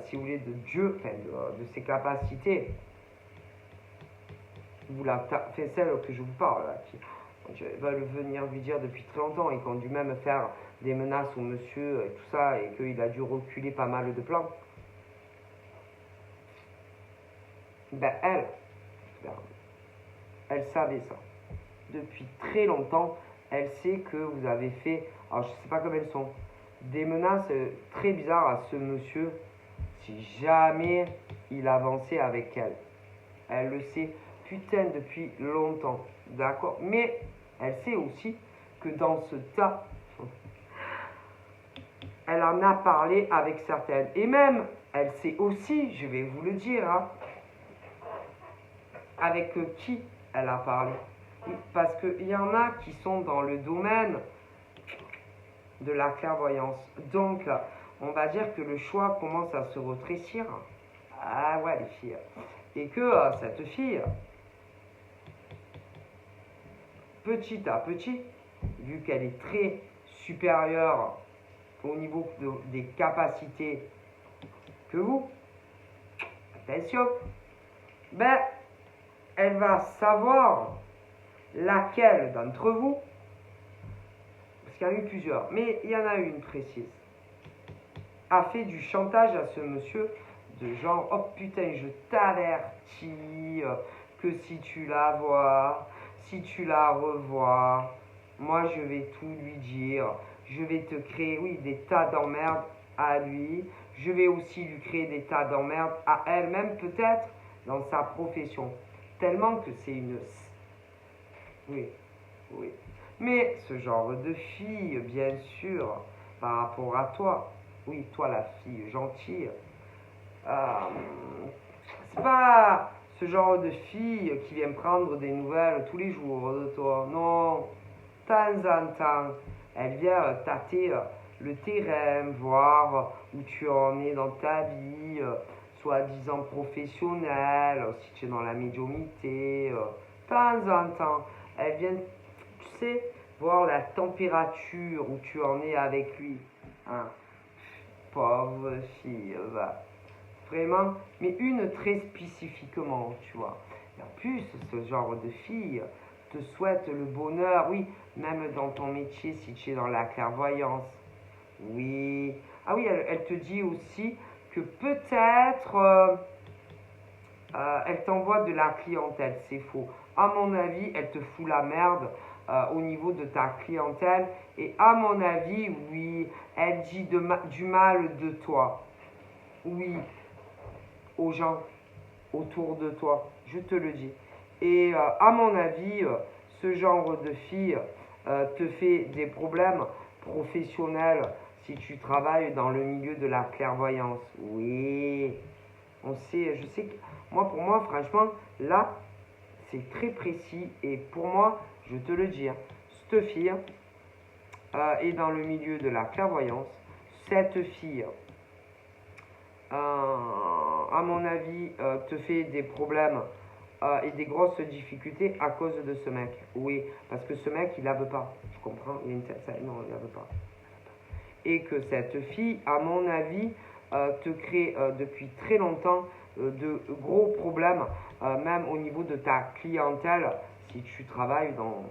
si vous voulez, de Dieu, enfin, de ses capacités, fait celle que je vous parle, là, qui veulent venir lui dire depuis très longtemps et qui ont dû même faire des menaces au monsieur et tout ça, et qu'il a dû reculer pas mal de plans. Ben elle savait ça. Depuis très longtemps, elle sait que vous avez fait, alors je ne sais pas comment elles sont, des menaces très bizarres à ce monsieur si jamais il avançait avec elle. Elle le sait, putain, depuis longtemps, d'accord? Mais elle sait aussi que dans ce tas, elle en a parlé avec certaines. Et même, elle sait aussi, je vais vous le dire, hein, avec qui elle a parlé. Parce qu'il y en a qui sont dans le domaine de la clairvoyance. Donc, on va dire que le choix commence à se rétrécir. Ah ouais, les filles. Et que cette fille, petit à petit, vu qu'elle est très supérieure au niveau des capacités que vous, attention, ben, elle va savoir laquelle d'entre vous, parce qu'il y en a eu plusieurs, mais il y en a une précise, a fait du chantage à ce monsieur de genre, oh putain, je t'avertis que si tu la vois, si tu la revois, moi je vais tout lui dire, je vais te créer, oui, des tas d'emmerdes à lui, je vais aussi lui créer des tas d'emmerdes à elle, même peut-être dans sa profession, tellement que c'est une... Oui, oui. Mais ce genre de fille, bien sûr, par rapport à toi, oui, toi la fille gentille, c'est pas ce genre de fille qui vient prendre des nouvelles tous les jours de toi. Non, de temps en temps, elle vient tâter le terrain, voir où tu en es dans ta vie, soi-disant professionnelle, si tu es dans la médiumnité. De temps en temps, elle vient, tu sais, voir la température où tu en es avec lui. Hein. Pauvre fille, va. Vraiment, mais une très spécifiquement, tu vois. Et en plus, ce genre de fille te souhaite le bonheur, oui, même dans ton métier, si tu es dans la clairvoyance. Oui. Ah oui, elle te dit aussi que peut-être elle t'envoie de la clientèle, c'est faux. À mon avis, elle te fout la merde au niveau de ta clientèle. Et à mon avis, oui, elle dit du mal de toi. Oui, aux gens autour de toi, je te le dis. Et à mon avis, ce genre de fille te fait des problèmes professionnels si tu travailles dans le milieu de la clairvoyance. Oui, on sait, je sais que moi, pour moi, franchement, là, c'est très précis. Et pour moi, je te le dis, hein, cette fille est dans le milieu de la clairvoyance. Cette fille à mon avis, te fait des problèmes et des grosses difficultés à cause de ce mec. Oui, parce que ce mec, il la veut pas. Je comprends, il y a une tête, non, il la veut pas. Et que cette fille, à mon avis, te crée depuis très longtemps de gros problèmes, même au niveau de ta clientèle, si tu travailles dans,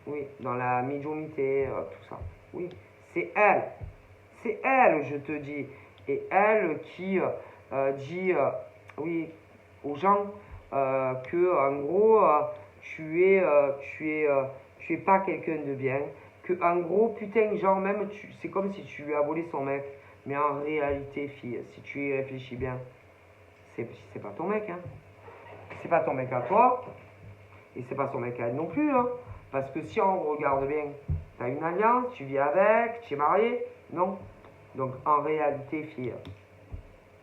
oui, dans la médiumnité, tout ça. Oui, c'est elle, je te dis. Et elle qui dit, oui, aux gens que en gros tu es pas quelqu'un de bien, que en gros putain genre même c'est comme si tu lui as volé son mec, mais en réalité fille, si tu y réfléchis bien, c'est pas ton mec, hein, c'est pas ton mec à toi et c'est pas son mec à elle non plus, hein, parce que si on regarde bien, t'as une alliance, tu vis avec, tu es marié, non, donc en réalité fille,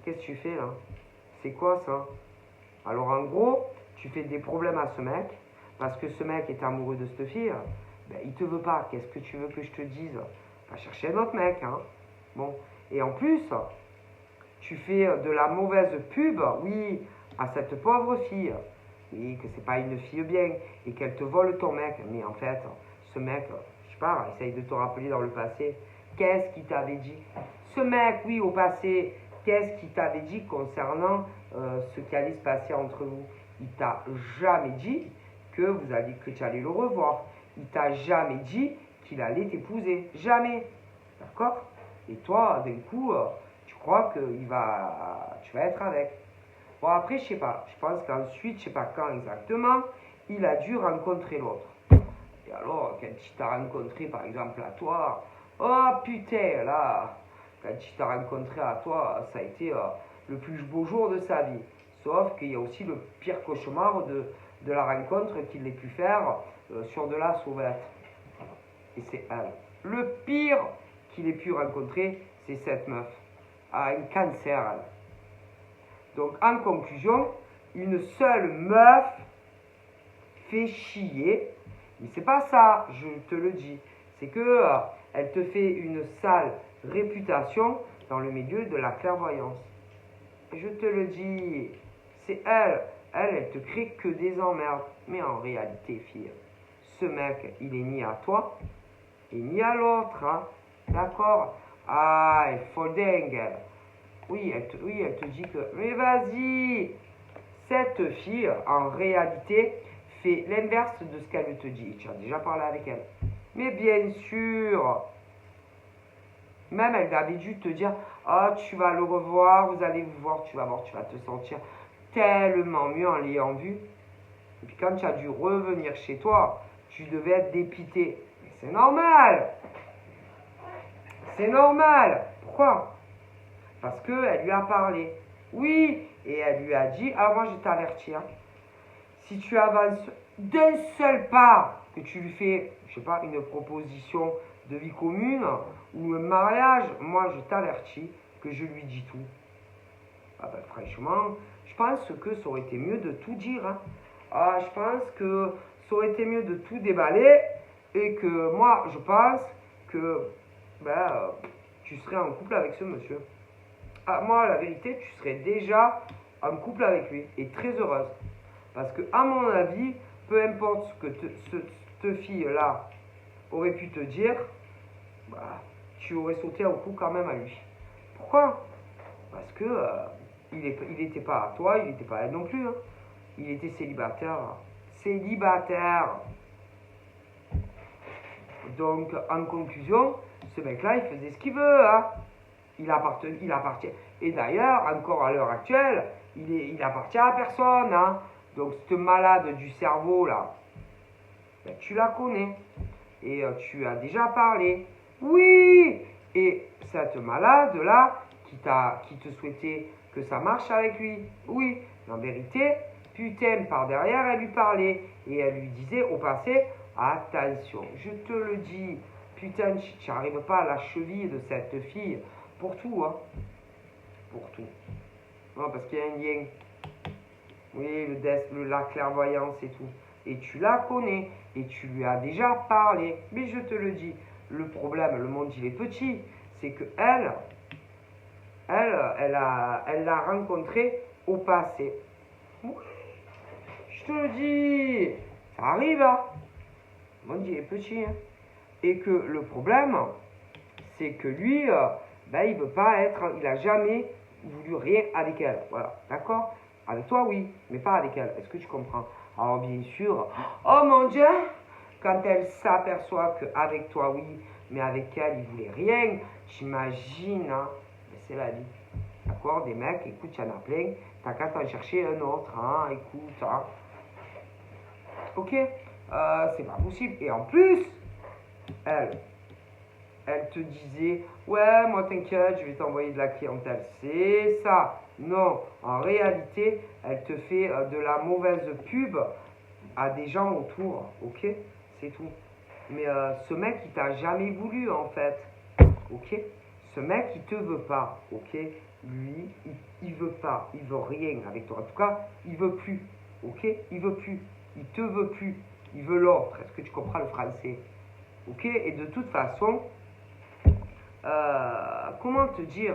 qu'est-ce que tu fais là? C'est quoi ça? Alors en gros, tu fais des problèmes à ce mec, parce que ce mec est amoureux de cette fille, ben, il te veut pas, qu'est-ce que tu veux que je te dise? Va chercher un autre mec, hein. Bon, et en plus, tu fais de la mauvaise pub, oui, à cette pauvre fille, oui, que c'est pas une fille bien, et qu'elle te vole ton mec, mais en fait, ce mec, je sais pas, essaye de te rappeler dans le passé, qu'est-ce qu'il t'avait dit? Ce mec, oui, au passé, qu'est-ce qu'il t'avait dit concernant ce qui allait se passer entre vous? Il t'a jamais dit que tu allais le revoir. Il t'a jamais dit qu'il allait t'épouser. Jamais. D'accord? Et toi, d'un coup, tu crois que tu vas être avec. Bon, après, je sais pas. Je pense qu'ensuite, je sais pas quand exactement, il a dû rencontrer l'autre. Et alors, quand il t'a rencontré, par exemple, à toi, Oh putain, là, quand il t'a rencontré à toi, ça a été le plus beau jour de sa vie. Sauf qu'il y a aussi le pire cauchemar de la rencontre qu'il ait pu faire sur de la sauvette. Et c'est elle. Le pire qu'il ait pu rencontrer, c'est cette meuf. A un cancer, elle. Donc, en conclusion, une seule meuf fait chier. Mais c'est pas ça, je te le dis. C'est que elle te fait une sale réputation dans le milieu de la clairvoyance. Je te le dis, c'est elle. Elle te crée que des emmerdes. Mais en réalité, fille, ce mec, il est ni à toi, et ni à l'autre. Hein. D'accord? Ah, elle est folle dingue, elle. Oui, elle te dit que... Mais vas-y! Cette fille, en réalité, fait l'inverse de ce qu'elle te dit. Tu as déjà parlé avec elle. Mais bien sûr, même elle avait dû te dire, oh, tu vas le revoir, vous allez vous voir, tu vas te sentir tellement mieux en l'ayant vu. Et puis quand tu as dû revenir chez toi, tu devais être dépité. Mais c'est normal. C'est normal. Pourquoi? Parce qu'elle lui a parlé. Oui, et elle lui a dit, alors moi je t'avertis, hein, si tu avances d'un seul pas, que tu lui fais, je sais pas, une proposition de vie commune ou un mariage, moi je t'avertis que je lui dis tout. Ah ben franchement, je pense que ça aurait été mieux de tout dire. Hein. Ah, je pense que ça aurait été mieux de tout déballer et que moi je pense que tu serais en couple avec ce monsieur. Ah, moi, la vérité, tu serais déjà en couple avec lui et très heureuse. Parce que, à mon avis, peu importe ce que cette fille-là aurait pu te dire, bah, tu aurais sauté au cou quand même à lui. Pourquoi? Parce que il n'était pas à toi, il n'était pas à elle non plus. Hein. Il était célibataire. Célibataire. Donc, en conclusion, ce mec-là, il faisait ce qu'il veut. Hein. Il appartient. Et d'ailleurs, encore à l'heure actuelle, il appartient à personne. Hein. Donc, cette malade du cerveau, là, ben, tu la connais. Et tu as déjà parlé. Oui! Et cette malade-là, qui te souhaitait que ça marche avec lui. Oui. En vérité, putain, par derrière, elle lui parlait. Et elle lui disait au passé, attention, je te le dis, putain, tu n'arrives pas à la cheville de cette fille. Pour tout, hein. Pour tout. Non, parce qu'il y a un lien. Oui, la clairvoyance et tout. Et tu la connais. Et tu lui as déjà parlé. Mais je te le dis, le problème, le monde il est petit. C'est que elle l'a rencontré au passé. Oui, je te le dis. Ça arrive, hein. Le monde il est petit. Hein. Et que le problème, c'est que lui... il veut pas être, il a jamais voulu rien avec elle. Voilà, d'accord? Avec toi, oui, mais pas avec elle. Est-ce que tu comprends? Alors, bien sûr, oh mon Dieu, quand elle s'aperçoit qu'avec toi, oui, mais avec elle, il voulait rien, t'imagines, hein? C'est la vie. D'accord? Des mecs, écoute, il y en a plein, t'as qu'à t'en chercher un autre, hein? Écoute, hein? Ok? C'est pas possible. Et en plus, elle te disait, ouais, moi t'inquiète, je vais t'envoyer de la clientèle. C'est ça. Non, en réalité, elle te fait de la mauvaise pub à des gens autour. Ok? C'est tout. Mais ce mec, il t'a jamais voulu en fait. Ok? Ce mec, il te veut pas. Ok? Lui, il veut pas. Il veut rien avec toi. En tout cas, il veut plus. Ok? Il veut plus. Il te veut plus. Il veut l'autre. Est-ce que tu comprends le français? Ok? Et de toute façon, comment te dire,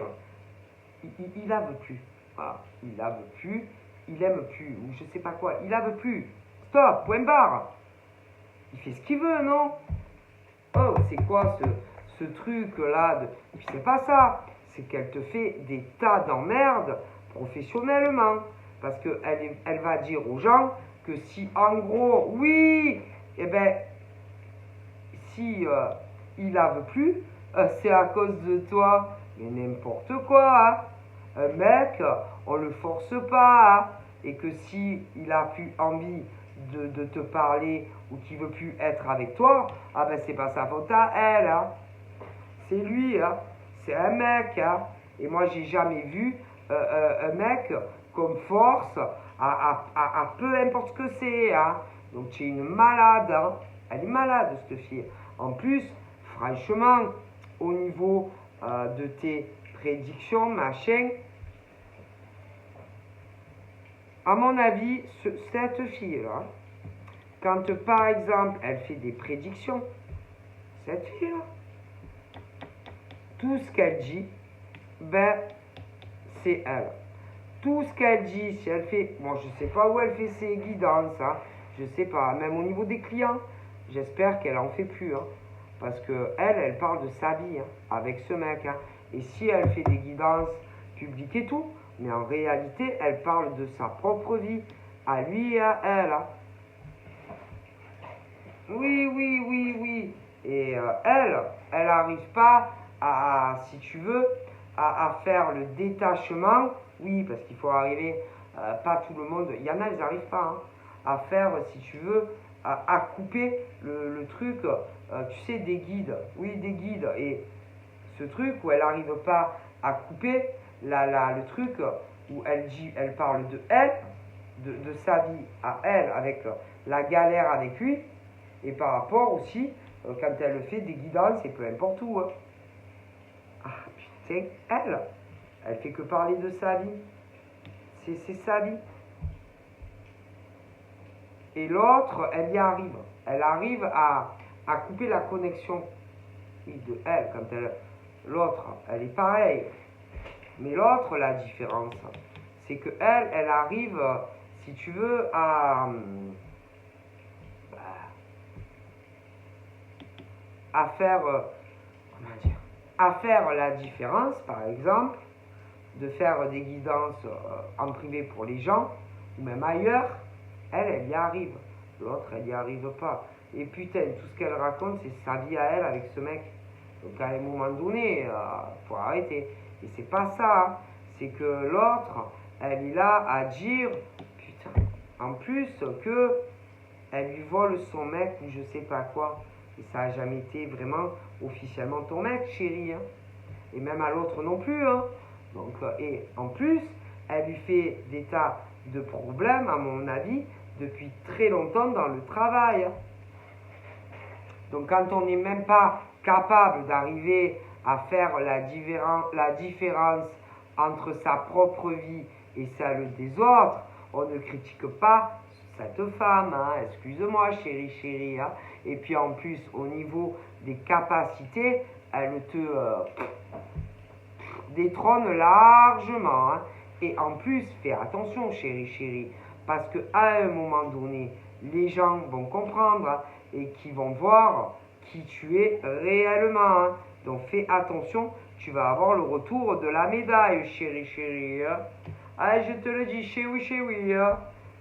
il la veut plus. Voilà. Il la veut plus, il aime plus, ou je sais pas quoi, il la veut plus. Stop, point barre. Il fait ce qu'il veut, non? Oh, c'est quoi ce truc-là Et puis c'est pas ça, c'est qu'elle te fait des tas d'emmerdes professionnellement. Parce qu'elle va dire aux gens que si, en gros, oui, eh ben, si il la veut plus, c'est à cause de toi. Mais n'importe quoi, hein. Un mec, on le force pas, hein. Et que si il a plus envie de te parler ou qu'il veut plus être avec toi, ah ben c'est pas sa faute à elle, hein. c'est lui, hein. C'est un mec, hein. Et moi, j'ai jamais vu un mec comme force à peu importe ce que c'est, hein. Donc, tu es une malade, hein. Elle est malade, cette fille. En plus, franchement, au niveau de tes prédictions, machin, à mon avis, cette fille-là, quand par exemple, elle fait des prédictions, cette fille-là, tout ce qu'elle dit, ben, c'est elle. Tout ce qu'elle dit, si elle fait, bon, je sais pas où elle fait ses guidances, hein, je sais pas, même au niveau des clients, j'espère qu'elle en fait plus, hein, parce que elle parle de sa vie, hein, avec ce mec, hein, et si elle fait des guidances publiques et tout, mais en réalité, elle parle de sa propre vie, à lui et à elle, hein. Oui, oui, oui, oui. Et elle n'arrive pas si tu veux, à faire le détachement. Oui, parce qu'il faut arriver, pas tout le monde, il y en a, ils n'arrivent pas, hein, à faire, si tu veux, à couper le truc, tu sais, des guides. Oui, des guides. Et ce truc où elle n'arrive pas à couper le truc où elle parle de elle, de sa vie à elle, avec la galère avec lui. Et par rapport aussi, quand elle fait des guidances, et peu importe où. Hein. Ah putain, elle fait que parler de sa vie. C'est sa vie. Et l'autre, elle y arrive. Elle arrive à couper la connexion de elle. Quand l'autre, elle est pareille. Mais l'autre, la différence, c'est que elle arrive, si tu veux, à faire, comment dire, à faire la différence, par exemple, de faire des guidances en privé pour les gens, ou même ailleurs, elle y arrive. L'autre, elle n'y arrive pas. Et putain, tout ce qu'elle raconte, c'est sa vie à elle avec ce mec. Donc à un moment donné, faut arrêter. Et c'est pas ça, hein. C'est que l'autre, elle est là à dire, putain, en plus que elle lui vole son mec ou je sais pas quoi. Et ça a jamais été vraiment officiellement ton mec, chérie. Hein. Et même à l'autre non plus. Hein. Donc, et en plus, elle lui fait des tas de problèmes, à mon avis, depuis très longtemps dans le travail. Hein. Donc quand on n'est même pas capable d'arriver à faire la différence entre sa propre vie et celle des autres, on ne critique pas cette femme, hein, excuse-moi chérie, chérie. Hein. Et puis en plus, au niveau des capacités, elle te détrône largement. Hein. Et en plus, fais attention chérie, chérie, parce qu'à un moment donné, les gens vont comprendre hein, et qui vont voir qui tu es réellement. Hein. Donc fais attention, tu vas avoir le retour de la médaille, chérie, chérie. Hein. Ah, je te le dis, chérie, chérie. Hein.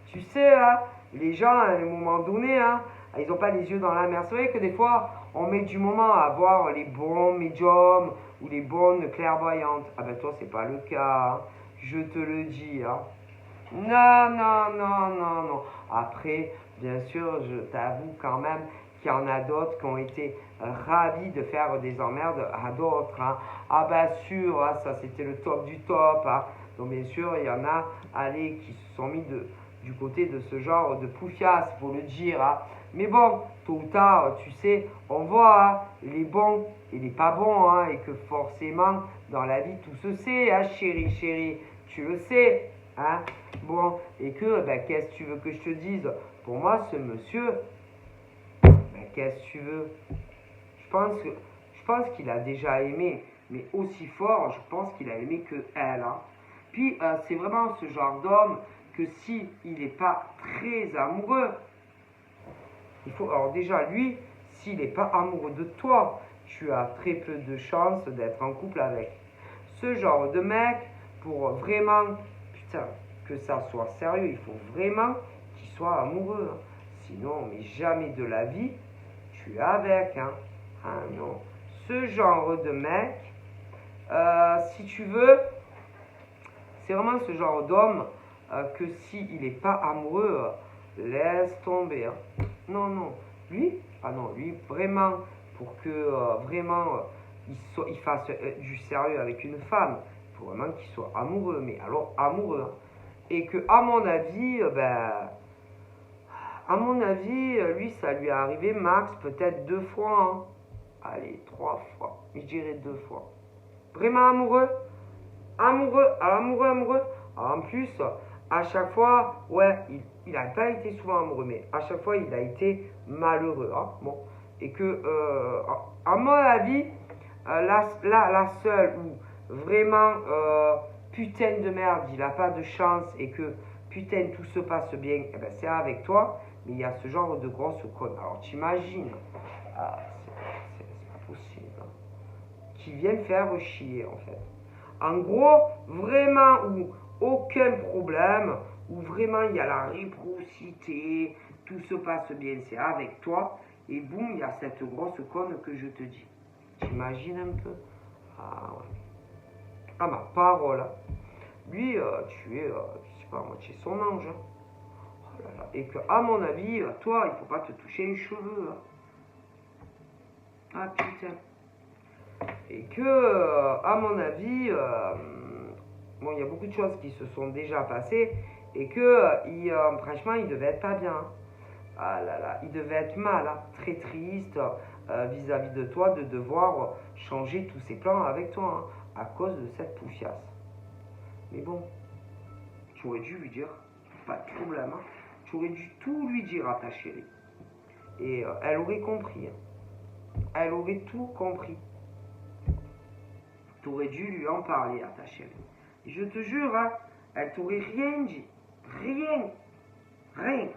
Tu sais, hein, les gens, à un moment donné, hein, ils n'ont pas les yeux dans la mer. C'est vrai que des fois, on met du moment à voir les bons médiums ou les bonnes clairvoyantes. Ah ben toi, c'est pas le cas. Hein. Je te le dis. Hein. Non, non, non, non, non. Après, bien sûr, je t'avoue quand même qu'il y en a d'autres qui ont été ravis de faire des emmerdes à d'autres. Hein. Ah ben sûr, hein, ça c'était le top du top. Hein. Donc bien sûr, il y en a, allez, qui se sont mis du côté de ce genre de poufias, faut le dire. Hein. Mais bon, tôt ou tard, tu sais, on voit hein, les bons et les pas bons. Hein, et que forcément, dans la vie, tout se sait, hein, chérie, chérie. Tu le sais. Hein. Bon, et que, ben, qu'est-ce que tu veux que je te dise? Pour moi, ce monsieur, ben, qu'est-ce que tu veux? Je pense qu'il a déjà aimé, mais aussi fort, je pense qu'il a aimé que elle. Hein. Puis, c'est vraiment ce genre d'homme que si il n'est pas très amoureux, il faut, alors déjà, lui, s'il n'est pas amoureux de toi, tu as très peu de chances d'être en couple avec. Ce genre de mec, pour vraiment, putain, que ça soit sérieux, il faut vraiment qu'il soit amoureux. Hein. Sinon, mais jamais de la vie, tu es avec. Hein. Ah non. Ce genre de mec, si tu veux, c'est vraiment ce genre d'homme que s'il n'est pas amoureux, laisse tomber. Hein. Non, non. Lui, ah non, lui, vraiment, pour que vraiment il fasse du sérieux avec une femme. Il faut vraiment qu'il soit amoureux, mais alors amoureux. Hein. Et que, à mon avis, lui, ça lui est arrivé max peut-être 2 fois. Hein. Allez, 3 fois. Je dirais 2 fois. Vraiment amoureux. Amoureux. En plus, à chaque fois, ouais, il n'a pas été souvent amoureux, mais à chaque fois, il a été malheureux. Hein. Bon. Et que, à mon avis, la seule où vraiment, putain de merde, il n'a pas de chance et que, putain, tout se passe bien, eh ben, c'est avec toi, mais il y a ce genre de grosse conne. Alors, t'imagines, ah, c'est pas possible, hein, qui viennent faire chier, en fait. En gros, vraiment où aucun problème, où vraiment il y a la réciprocité, tout se passe bien, c'est avec toi, et boum, il y a cette grosse conne que je te dis. T'imagines un peu? Ah ouais. Ah ma parole. Lui, tu es, je sais pas moi, tu es son ange. Hein. Oh là là. Et que, à mon avis, toi, il faut pas te toucher les cheveux. Hein. Ah putain. Et que, à mon avis, bon, il y a beaucoup de choses qui se sont déjà passées et que, franchement, il devait être pas bien. Hein. Ah là là, il devait être mal, hein, très triste vis-à-vis de toi de devoir changer tous ses plans avec toi hein, à cause de cette poufiasse. Mais bon, tu aurais dû lui dire, pas de problème, hein, tu aurais dû tout lui dire à ta chérie. Et elle aurait compris, hein. Elle aurait tout compris. Tu aurais dû lui en parler à ta chérie. Et je te jure, hein, elle t'aurait rien dit. Rien. Rien.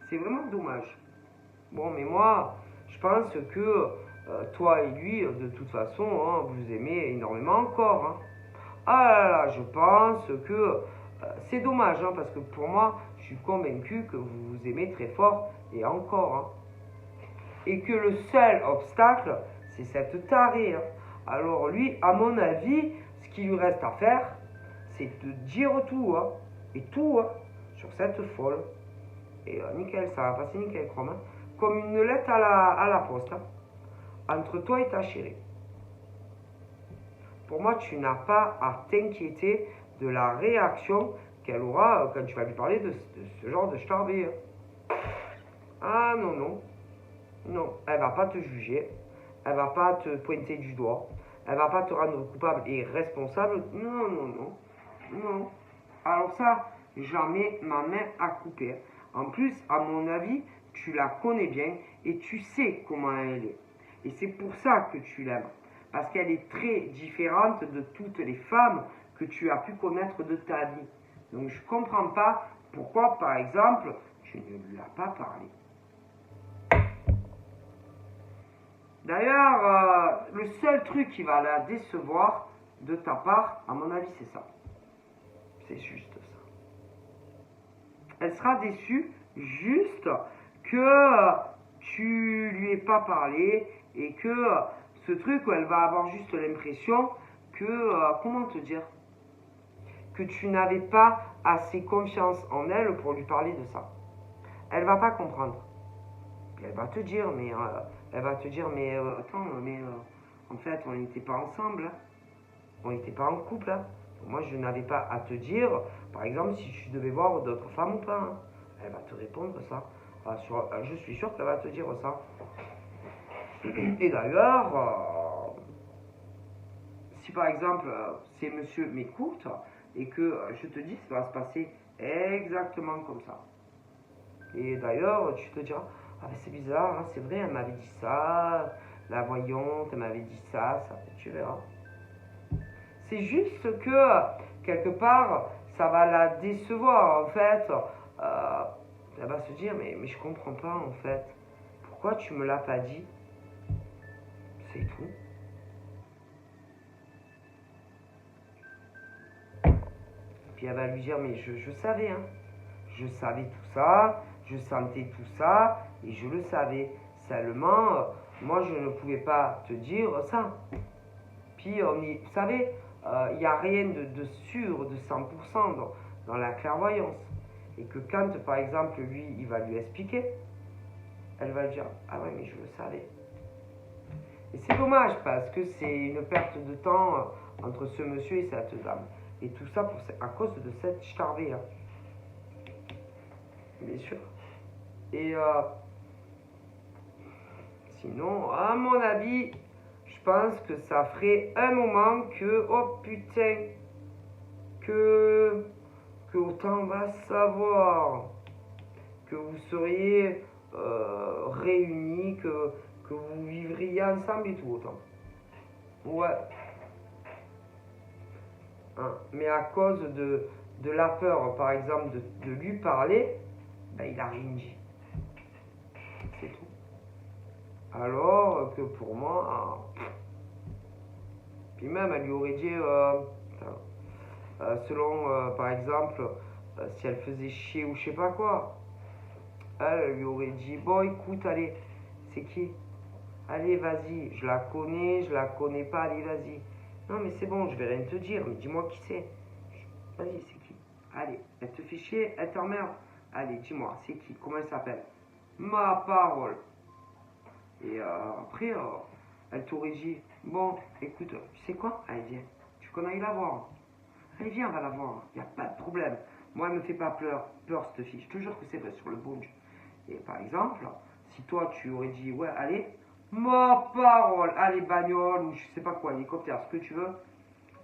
C'est vraiment dommage. Bon, mais moi, je pense que toi et lui, de toute façon, hein, vous aimez énormément encore. Hein. Ah là là, je pense que c'est dommage, hein, parce que pour moi, je suis convaincu que vous vous aimez très fort et encore. Hein. Et que le seul obstacle, c'est cette tarée. Hein. Alors lui, à mon avis, ce qu'il lui reste à faire, c'est de dire tout, hein, et tout, hein, sur cette folle. Et nickel, ça va passer nickel, chrome. Hein. Comme une lettre à la poste. Hein. Entre toi et ta chérie. Pour moi, tu n'as pas à t'inquiéter de la réaction qu'elle aura quand tu vas lui parler de ce genre de starbé. Hein. Ah non, non. Non, elle va pas te juger. Elle va pas te pointer du doigt. Elle va pas te rendre coupable et responsable. Non, non, non. Non. Alors ça, jamais ma main à couper. En plus, à mon avis, tu la connais bien et tu sais comment elle est. Et c'est pour ça que tu l'aimes. Parce qu'elle est très différente de toutes les femmes que tu as pu connaître de ta vie. Donc je ne comprends pas pourquoi, par exemple, tu ne lui as pas parlé. D'ailleurs, le seul truc qui va la décevoir de ta part, à mon avis, c'est ça. C'est juste ça. Elle sera déçue juste que tu lui aies pas parlé et que ce truc où elle va avoir juste l'impression que, comment te dire, que tu n'avais pas assez confiance en elle pour lui parler de ça. Elle va pas comprendre. Elle va te dire, mais attends, mais en fait, on n'était pas ensemble, hein. On n'était pas en couple. Hein. Moi, je n'avais pas à te dire, par exemple, si tu devais voir d'autres femmes ou pas. Hein. Elle va te répondre ça. Je suis sûr qu'elle va te dire ça. Et d'ailleurs, si par exemple, c'est monsieur m'écoute et que je te dis, ça va se passer exactement comme ça. Et d'ailleurs, tu te diras, ah mais c'est bizarre, hein, c'est vrai, elle m'avait dit ça, la voyante, elle m'avait dit ça, tu verras. C'est juste que, quelque part, ça va la décevoir, en fait. Elle va se dire, mais je comprends pas, en fait. Pourquoi tu me l'as pas dit? C'est tout. Puis elle va lui dire, mais je savais, hein. Je savais tout ça, je sentais tout ça, et je le savais. Seulement, moi, je ne pouvais pas te dire ça. Puis, vous savez, il n'y a rien de sûr, de 100% dans la clairvoyance. Et que quand, par exemple, lui, il va lui expliquer, elle va lui dire, ah ouais, mais je le savais. Et c'est dommage parce que c'est une perte de temps entre ce monsieur et cette dame. Et tout ça à cause de cette starbée. Hein. Bien sûr. Et sinon, à mon avis, je pense que ça ferait un moment que, oh putain, que autant va savoir, que vous seriez réunis, que vous vivriez ensemble et tout autant. Ouais. Hein. Mais à cause de la peur, par exemple, de lui parler, ben, il a rien dit. C'est tout. Alors que pour moi, puis même elle lui aurait dit, selon par exemple, si elle faisait chier ou je sais pas quoi, elle lui aurait dit, bon écoute, allez, c'est qui? Allez, vas-y, je la connais pas, allez, vas-y. Non mais c'est bon, je vais rien te dire, mais dis-moi qui c'est. Vas-y, c'est qui? Allez, elle te fait chier, elle t'emmerde. Allez, dis-moi, c'est qui? Comment elle s'appelle? Ma parole. Et après, elle t'aurait dit, bon, écoute, tu sais quoi? Allez, viens, tu qu'on aille la voir. Allez, viens, on va la voir, il n'y a pas de problème. Moi, elle me fait pas peur cette fille. Je te jure que c'est vrai, sur le bon Dieu. Et par exemple, si toi, tu aurais dit, ouais, allez, ma parole, allez, bagnole, ou je sais pas quoi, hélicoptère, ce que tu veux,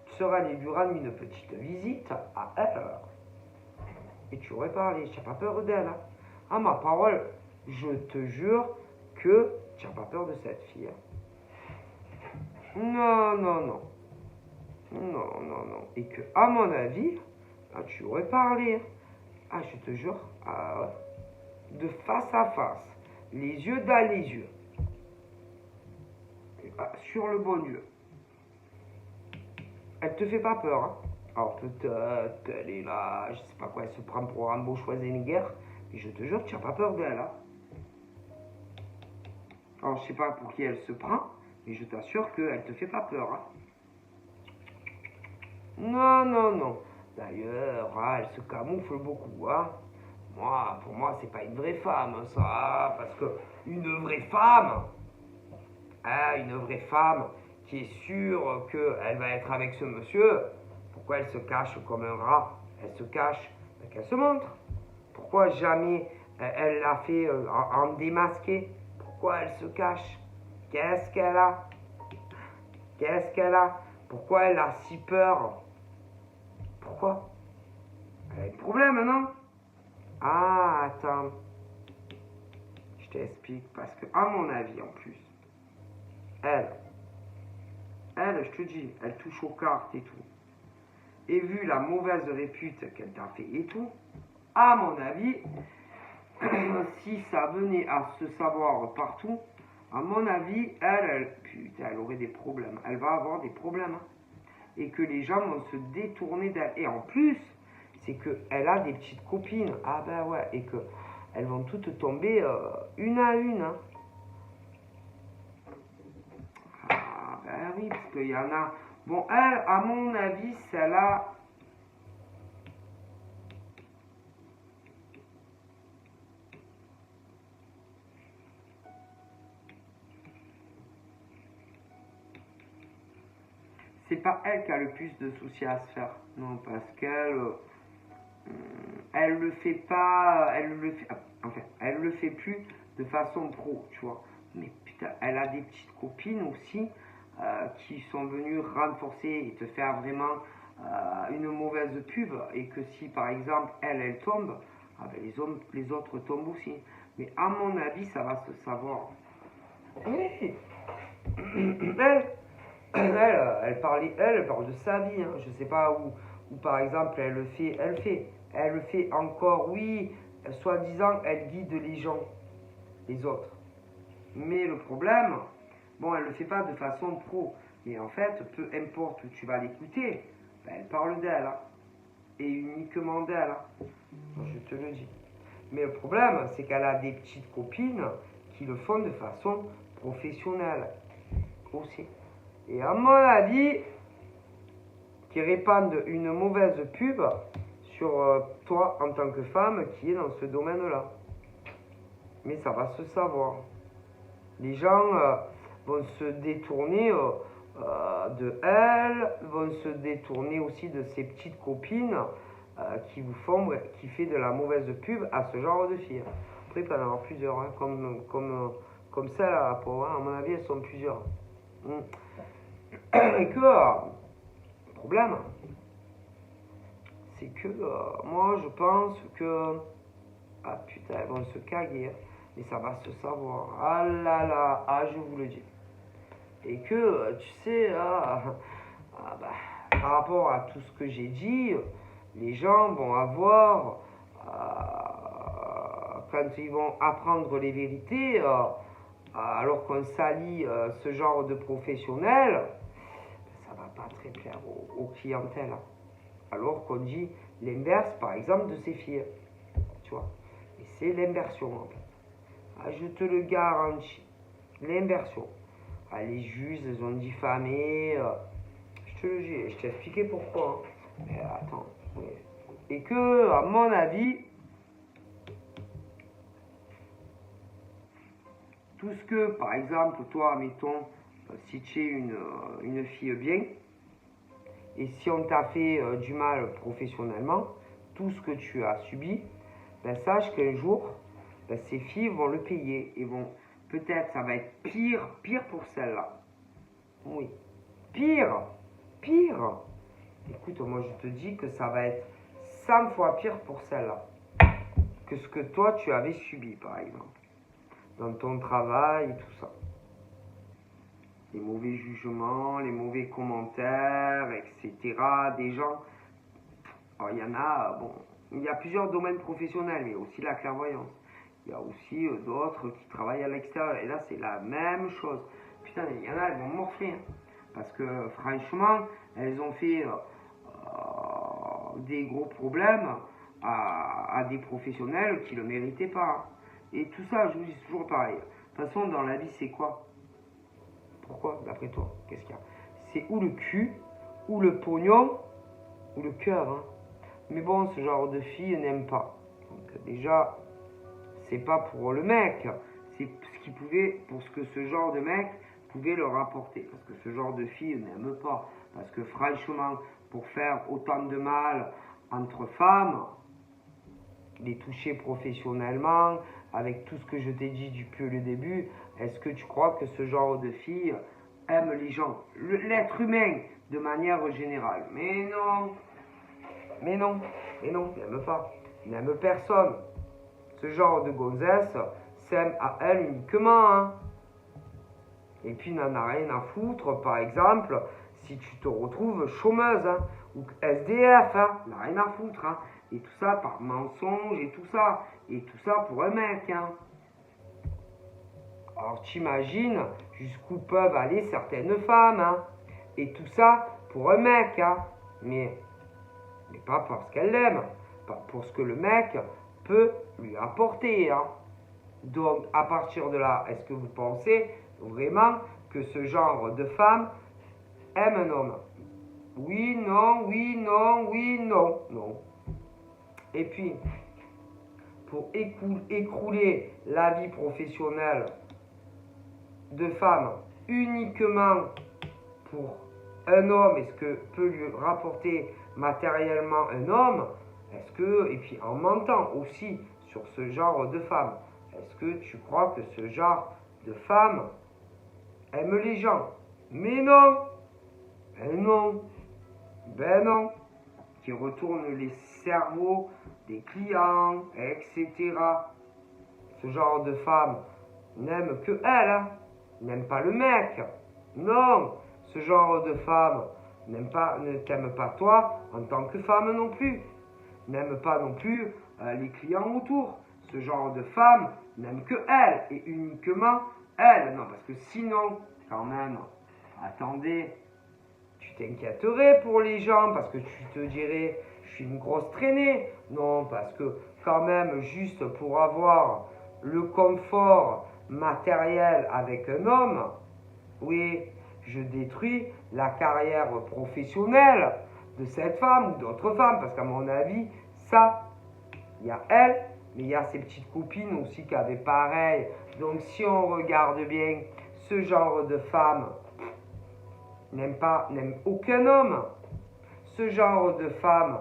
tu serais allé lui rendre une petite visite à elle. Et tu aurais parlé, tu n'as pas peur d'elle. Hein. Ah, ma parole, je te jure que tu n'as pas peur de cette fille. Non, non, non. Non, non, non. Et que, à mon avis, là, tu aurais parlé. Ah, je te jure, de face à face, les yeux dans les yeux. Sur le bon lieu. Elle te fait pas peur, hein. Alors peut-être, elle est là, je sais pas quoi, elle se prend pour Rambo Schwarzenegger, mais je te jure que tu n'as pas peur d'elle, hein. Alors je sais pas pour qui elle se prend, mais je t'assure qu'elle te fait pas peur, hein. Non, non, non. D'ailleurs, elle se camoufle beaucoup, hein. Moi, pour moi, c'est pas une vraie femme, ça, parce que une vraie femme, qui est sûre qu'elle va être avec ce monsieur, pourquoi elle se cache comme un rat? Elle se cache, qu'elle se montre. Pourquoi jamais elle l'a fait en démasqué? Pourquoi elle se cache? Qu'est-ce qu'elle a? Qu'est-ce qu'elle a? Pourquoi elle a si peur? Pourquoi? Elle a un problème, non? Ah, attends. Je t'explique. Parce que, à mon avis, en plus, elle, je te dis, elle touche aux cartes et tout. Et vu la mauvaise répute qu'elle t'a fait et tout, à mon avis, si ça venait à se savoir partout, à mon avis, putain, elle aurait des problèmes. Elle va avoir des problèmes. Hein. Et que les gens vont se détourner d'elle. Et en plus, c'est qu'elle a des petites copines. Ah ben ouais, et qu'elles vont toutes tomber une à une. Hein. Ah ben oui, parce qu'il y en a... Bon, elle, à mon avis, celle-là... C'est pas elle qui a le plus de soucis à se faire. Non, parce qu'elle... elle le fait pas... elle le fait plus de façon pro, tu vois. Mais putain, elle a des petites copines aussi qui sont venues renforcer et te faire vraiment une mauvaise pub. Et que si, par exemple, elle tombe, ah ben les autres tombent aussi. Mais à mon avis, ça va se savoir. Oui. Elle parle de sa vie. Hein. Je sais pas où, par exemple, elle le fait encore, oui, soi-disant, elle guide les gens, les autres. Mais le problème, bon, elle le fait pas de façon pro. Mais en fait, peu importe où tu vas l'écouter, ben, elle parle d'elle. Hein. Et uniquement d'elle. Hein. Je te le dis. Mais le problème, c'est qu'elle a des petites copines qui le font de façon professionnelle aussi. Et à mon avis, qui répandent une mauvaise pub sur toi en tant que femme qui est dans ce domaine-là. Mais ça va se savoir. Les gens vont se détourner de elle, vont se détourner aussi de ses petites copines qui fait de la mauvaise pub à ce genre de filles. Après, il peut y en avoir plusieurs, hein, comme celle à la pauvre, hein, à mon avis, elles sont plusieurs. Et que, le problème, c'est que moi, je pense que, ah putain, elles vont se caguer, et ça va se savoir. Ah là là, ah, je vous le dis. Et que, tu sais, par rapport à tout ce que j'ai dit, les gens vont avoir, quand ils vont apprendre les vérités, alors qu'on salit ce genre de professionnel, ça va pas très plaire aux clientèles. Alors qu'on dit l'inverse, par exemple, de ces filles. Tu vois. Et c'est l'inversion, en fait. Ah, je te le garantis. L'inversion. Ah, les juges, ils ont diffamé. Je te le dis, je t'ai expliqué pourquoi. Hein. Mais attends. Et que, à mon avis, tout ce que, par exemple, toi, mettons, si tu es une fille bien, et si on t'a fait du mal professionnellement, tout ce que tu as subi, ben sache qu'un jour, ben ces filles vont le payer. Et vont, peut-être, ça va être pire pour celle-là. Oui. Pire. Écoute, moi je te dis que ça va être 100 fois pire pour celle-là. Que ce que toi tu avais subi, par exemple. Dans ton travail et tout ça. Les mauvais jugements, les mauvais commentaires, etc. Des gens. Alors, il y en a, bon, il y a plusieurs domaines professionnels, mais aussi la clairvoyance. Il y a aussi d'autres qui travaillent à l'extérieur. Et là, c'est la même chose. Putain, il y en a, elles vont morfler. Hein. Parce que, franchement, elles ont fait des gros problèmes à des professionnels qui ne le méritaient pas. Et tout ça, je vous dis toujours pareil. De toute façon, dans la vie, c'est quoi? Pourquoi, d'après toi? Qu'est-ce qu'il y a? C'est ou le cul, ou le pognon, ou le cœur. Hein. Mais bon, ce genre de fille n'aime pas. Donc déjà, c'est pas pour le mec. C'est ce qu'il pouvait, pour ce que ce genre de mec pouvait leur apporter. Parce que ce genre de fille n'aime pas. Parce que franchement, pour faire autant de mal entre femmes, les toucher professionnellement, avec tout ce que je t'ai dit depuis le début, est-ce que tu crois que ce genre de fille aime les gens, l'être humain, de manière générale? Mais non, il n'aime pas, il n'aime personne. Ce genre de gonzesse s'aime à elle uniquement. Hein. Et puis, il n'en a rien à foutre, par exemple, si tu te retrouves chômeuse, hein, ou SDF, hein, il n'a rien à foutre. Hein. Et tout ça par mensonge et tout ça. Et tout ça pour un mec. Hein. Alors t'imagines jusqu'où peuvent aller certaines femmes. Hein. Et tout ça pour un mec. Hein. Mais pas parce qu'elle l'aime. Pas pour ce que le mec peut lui apporter. Hein. Donc à partir de là, est-ce que vous pensez vraiment que ce genre de femme aime un homme? Oui, non, oui, non, oui, non, non. Et puis, pour écrouler la vie professionnelle de femmes uniquement pour un homme et ce que peut lui rapporter matériellement un homme, est-ce que, et puis en mentant aussi sur ce genre de femmes, est-ce que tu crois que ce genre de femmes aime les gens? Mais non, ben non, qui retourne les cerveaux des clients, etc. Ce genre de femme n'aime que elle, hein. N'aime pas le mec. Non, ce genre de femme ne t'aime pas toi en tant que femme non plus. N'aime pas non plus les clients autour. Ce genre de femme n'aime que elle et uniquement elle. Non, parce que sinon, quand même, attendez, tu t'inquiéterais pour les gens parce que tu te dirais, je suis une grosse traînée. Non, parce que quand même, juste pour avoir le confort matériel avec un homme, oui, je détruis la carrière professionnelle de cette femme ou d'autres femmes, parce qu'à mon avis, ça, il y a elle, mais il y a ses petites copines aussi qui avaient pareil. Donc si on regarde bien, ce genre de femme n'aime aucun homme. Ce genre de femme,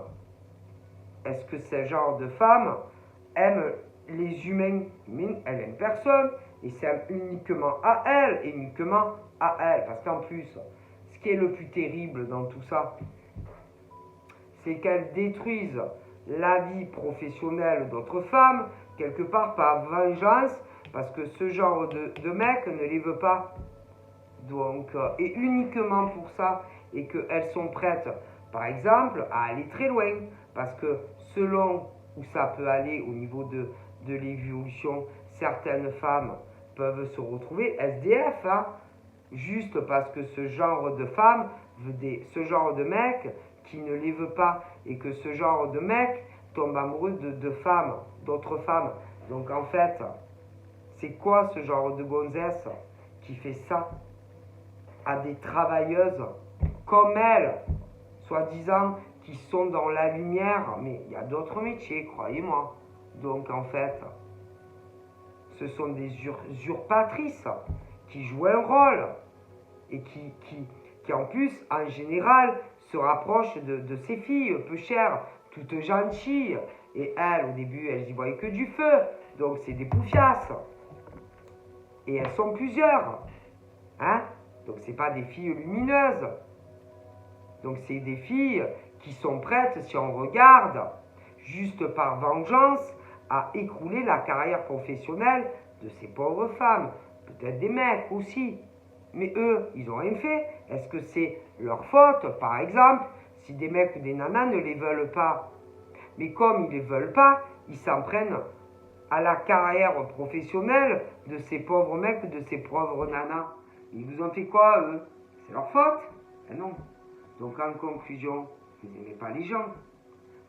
est-ce que ce genre de femme aime les humains? Mais elle aime personne. Et c'est uniquement à elle, et uniquement à elle. Parce qu'en plus, ce qui est le plus terrible dans tout ça, c'est qu'elle détruise la vie professionnelle d'autres femmes, quelque part par vengeance, parce que ce genre de mec ne les veut pas. Donc, et uniquement pour ça, et qu'elles sont prêtes, par exemple, à aller très loin, parce que selon où ça peut aller au niveau de l'évolution, certaines femmes peuvent se retrouver SDF, hein, juste parce que ce genre de femme ce genre de mec qui ne les veut pas, et que ce genre de mec tombe amoureux de femmes, d'autres femmes. Donc en fait, c'est quoi ce genre de gonzesse qui fait ça à des travailleuses comme elle, soi-disant, qui sont dans la lumière? Mais il y a d'autres métiers, croyez-moi. Donc en fait, ce sont des usurpatrices qui jouent un rôle et qui en plus, en général, se rapprochent de ces filles peu chères, toutes gentilles. Et elles, au début, elles y voyaient que du feu. Donc c'est des poufiasses. Et elles sont plusieurs. Hein? Donc c'est pas des filles lumineuses. Donc c'est des filles qui sont prêtes, si on regarde, juste par vengeance, à écrouler la carrière professionnelle de ces pauvres femmes. Peut-être des mecs aussi. Mais eux, ils n'ont rien fait. Est-ce que c'est leur faute, par exemple, si des mecs ou des nanas ne les veulent pas? Mais comme ils ne les veulent pas, ils s'en prennent à la carrière professionnelle de ces pauvres mecs, de ces pauvres nanas. Ils vous ont fait quoi, eux? C'est leur faute? Ben non. Donc en conclusion, vous n'aimez pas les gens.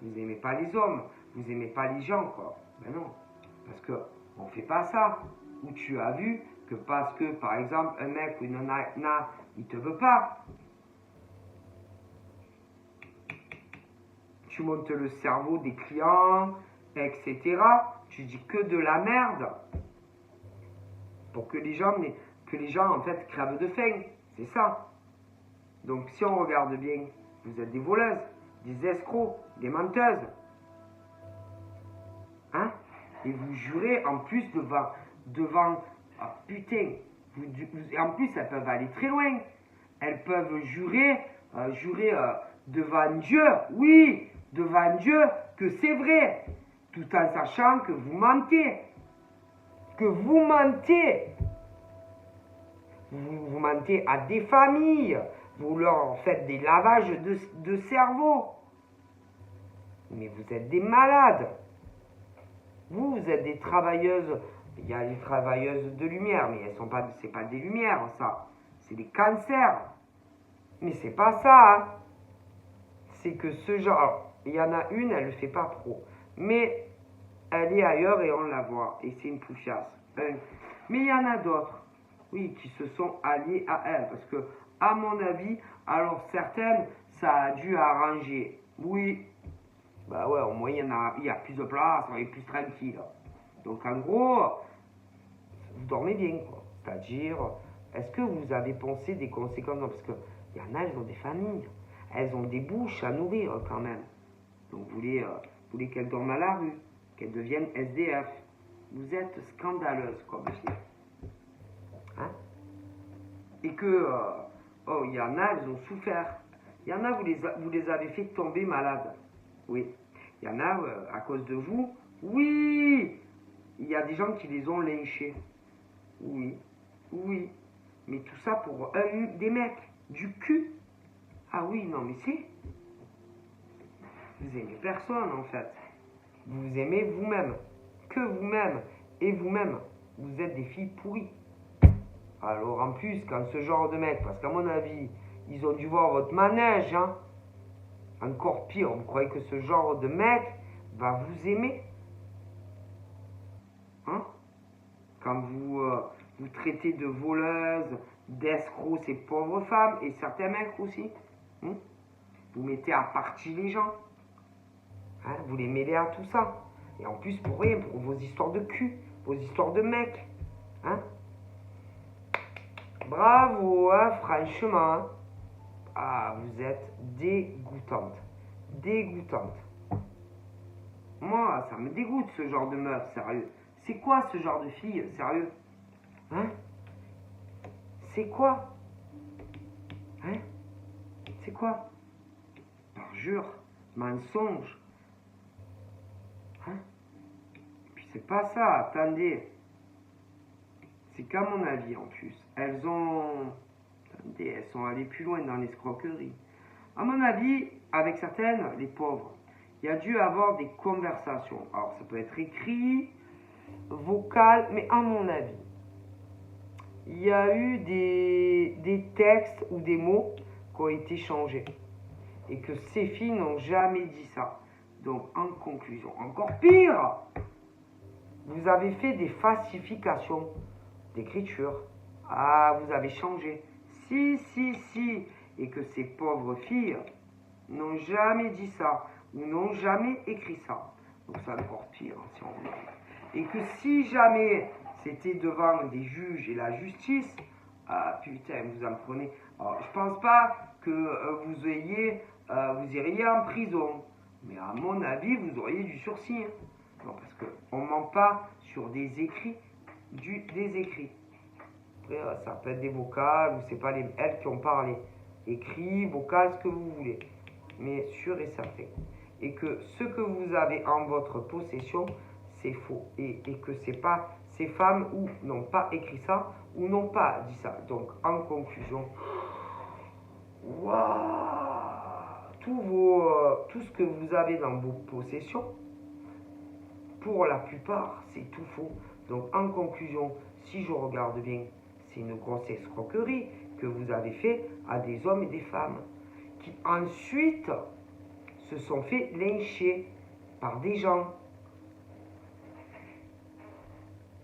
Vous n'aimez pas les hommes. Vous n'aimez pas les gens, quoi. Ben non. Parce qu'on ne fait pas ça. Où tu as vu que parce que, par exemple, un mec ou une nana, il te veut pas, tu montes le cerveau des clients, etc. Tu dis que de la merde pour que les gens en fait crèvent de faim. C'est ça. Donc si on regarde bien, vous êtes des voleuses, des escrocs, des menteuses. Hein? Et vous jurez en plus devant ah putain, en plus elles peuvent aller très loin. Elles peuvent jurer devant Dieu, oui, devant Dieu, que c'est vrai, tout en sachant que vous mentez. Que vous mentez. Vous mentez à des familles. Vous leur faites des lavages de cerveau. Mais vous êtes des malades. Vous êtes des travailleuses. Il y a les travailleuses de lumière, mais c'est pas des lumières, ça. C'est des cancers. Mais c'est pas ça, hein. C'est que ce genre... Alors, il y en a une, elle ne le fait pas pro. Mais elle est ailleurs et on la voit. Et c'est une poufiasse. Mais il y en a d'autres, oui, qui se sont alliés à elle. Parce que, à mon avis, alors certaines, ça a dû arranger. Oui. Bah ouais, au moins, il y a plus de place, on est plus tranquille. Donc, en gros, vous dormez bien, quoi. C'est-à-dire, est-ce que vous avez pensé des conséquences? Parce qu'il y en a, elles ont des familles. Elles ont des bouches à nourrir, quand même. Donc, vous voulez qu'elles dorment à la rue, qu'elles deviennent SDF. Vous êtes scandaleuse, quoi, monsieur. Hein? Et que, oh, il y en a, elles ont souffert. Il y en a, vous les avez fait tomber malades. Oui. Il y en a, à cause de vous, oui. Il y a des gens qui les ont lynchés. Oui. Oui. Mais tout ça pour des mecs. Du cul. Ah oui, non, mais c'est... Vous aimez personne, en fait. Vous aimez vous-même. Que vous-même. Et vous-même. Vous êtes des filles pourries. Alors, en plus, quand ce genre de mec, parce qu'à mon avis, ils ont dû voir votre manège, hein. Encore pire, vous croyez que ce genre de mec va vous aimer? Hein? Quand vous traitez de voleuses, d'escrocs ces pauvres femmes, et certains mecs aussi, hein? Vous mettez à partie les gens. Hein? Vous les mêlez à tout ça. Et en plus, pour rien, pour vos histoires de cul, vos histoires de mecs. Hein? Bravo, hein, franchement. Hein. Ah, vous êtes dégoûtante. Dégoûtante. Moi, ça me dégoûte ce genre de meuf, sérieux. C'est quoi ce genre de fille, sérieux? Hein? C'est quoi? Hein? C'est quoi? Parjure, mensonge. Hein? Puis c'est pas ça, attendez. C'est qu'à mon avis en plus, elles sont allées plus loin dans l'escroquerie. À mon avis, avec certaines, les pauvres, il y a dû avoir des conversations. Alors ça peut être écrit, vocal, mais à mon avis, il y a eu des textes ou des mots qui ont été changés. Et que ces filles n'ont jamais dit ça. Donc en conclusion, encore pire, vous avez fait des falsifications d'écriture. Ah, vous avez changé. Si. Et que ces pauvres filles n'ont jamais dit ça ou n'ont jamais écrit ça. Donc c'est encore pire si on regarde. Et que si jamais c'était devant des juges et la justice, ah putain, vous en prenez. Alors, je pense pas que vous iriez en prison. Mais à mon avis, vous auriez du sursis. Hein. Non, parce qu'on ne ment pas sur des écrits, des écrits. Après, ça peut être des vocales, ou c'est pas elles qui ont parlé. Écrit, vocal, ce que vous voulez. Mais sûr et certain. Et que ce que vous avez en votre possession, c'est faux. Et que c'est pas ces femmes ou n'ont pas écrit ça, ou n'ont pas dit ça. Donc, en conclusion, tout ce que vous avez dans vos possessions, pour la plupart, c'est tout faux. Donc, en conclusion, si je regarde bien, c'est une grosse escroquerie que vous avez fait à des hommes et des femmes qui ensuite se sont fait lyncher par des gens.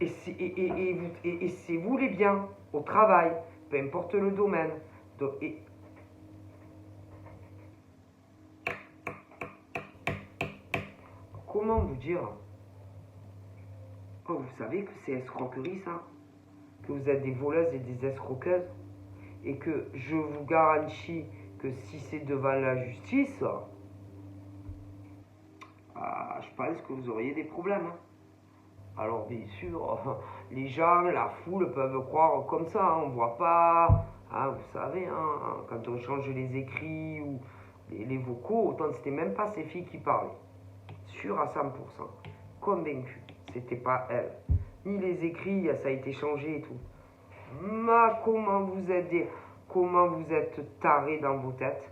Et c'est vous les biens, au travail, peu importe le domaine. Donc, comment vous dire? Oh, vous savez que c'est escroquerie ça? Que vous êtes des voleuses et des escroqueuses? Et que je vous garantis que si c'est devant la justice, je pense que vous auriez des problèmes. Hein. Alors bien sûr, les gens, la foule peuvent croire comme ça, hein, on ne voit pas, hein, vous savez, hein, quand on change les écrits ou les vocaux, autant c'était même pas ces filles qui parlaient. Sûr à 100%, convaincu, c'était pas elles. Ni les écrits, ça a été changé et tout. Mais comment vous êtes tarés dans vos têtes?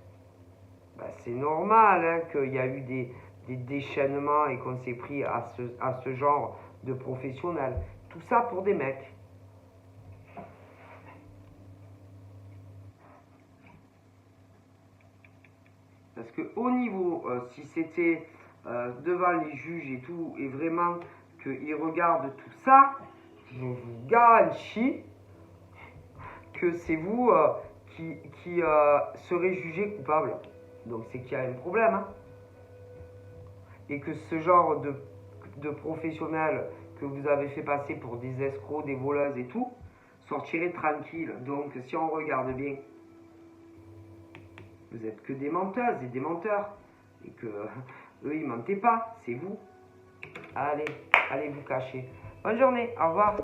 Ben, c'est normal hein, qu'il y a eu des déchaînements et qu'on s'est pris à ce genre de professionnels. Tout ça pour des mecs. Parce que au niveau, si c'était devant les juges et tout, et vraiment qu'ils regardent tout ça, je vous garantis que c'est vous qui serez jugé coupable. Donc c'est qu'il y a un problème. Hein. Et que ce genre de professionnels que vous avez fait passer pour des escrocs, des voleuses et tout, sortirez tranquille. Donc si on regarde bien, vous êtes que des menteuses et des menteurs. Et que eux ils mentaient pas, c'est vous. Allez vous cacher. Bonne journée, au revoir.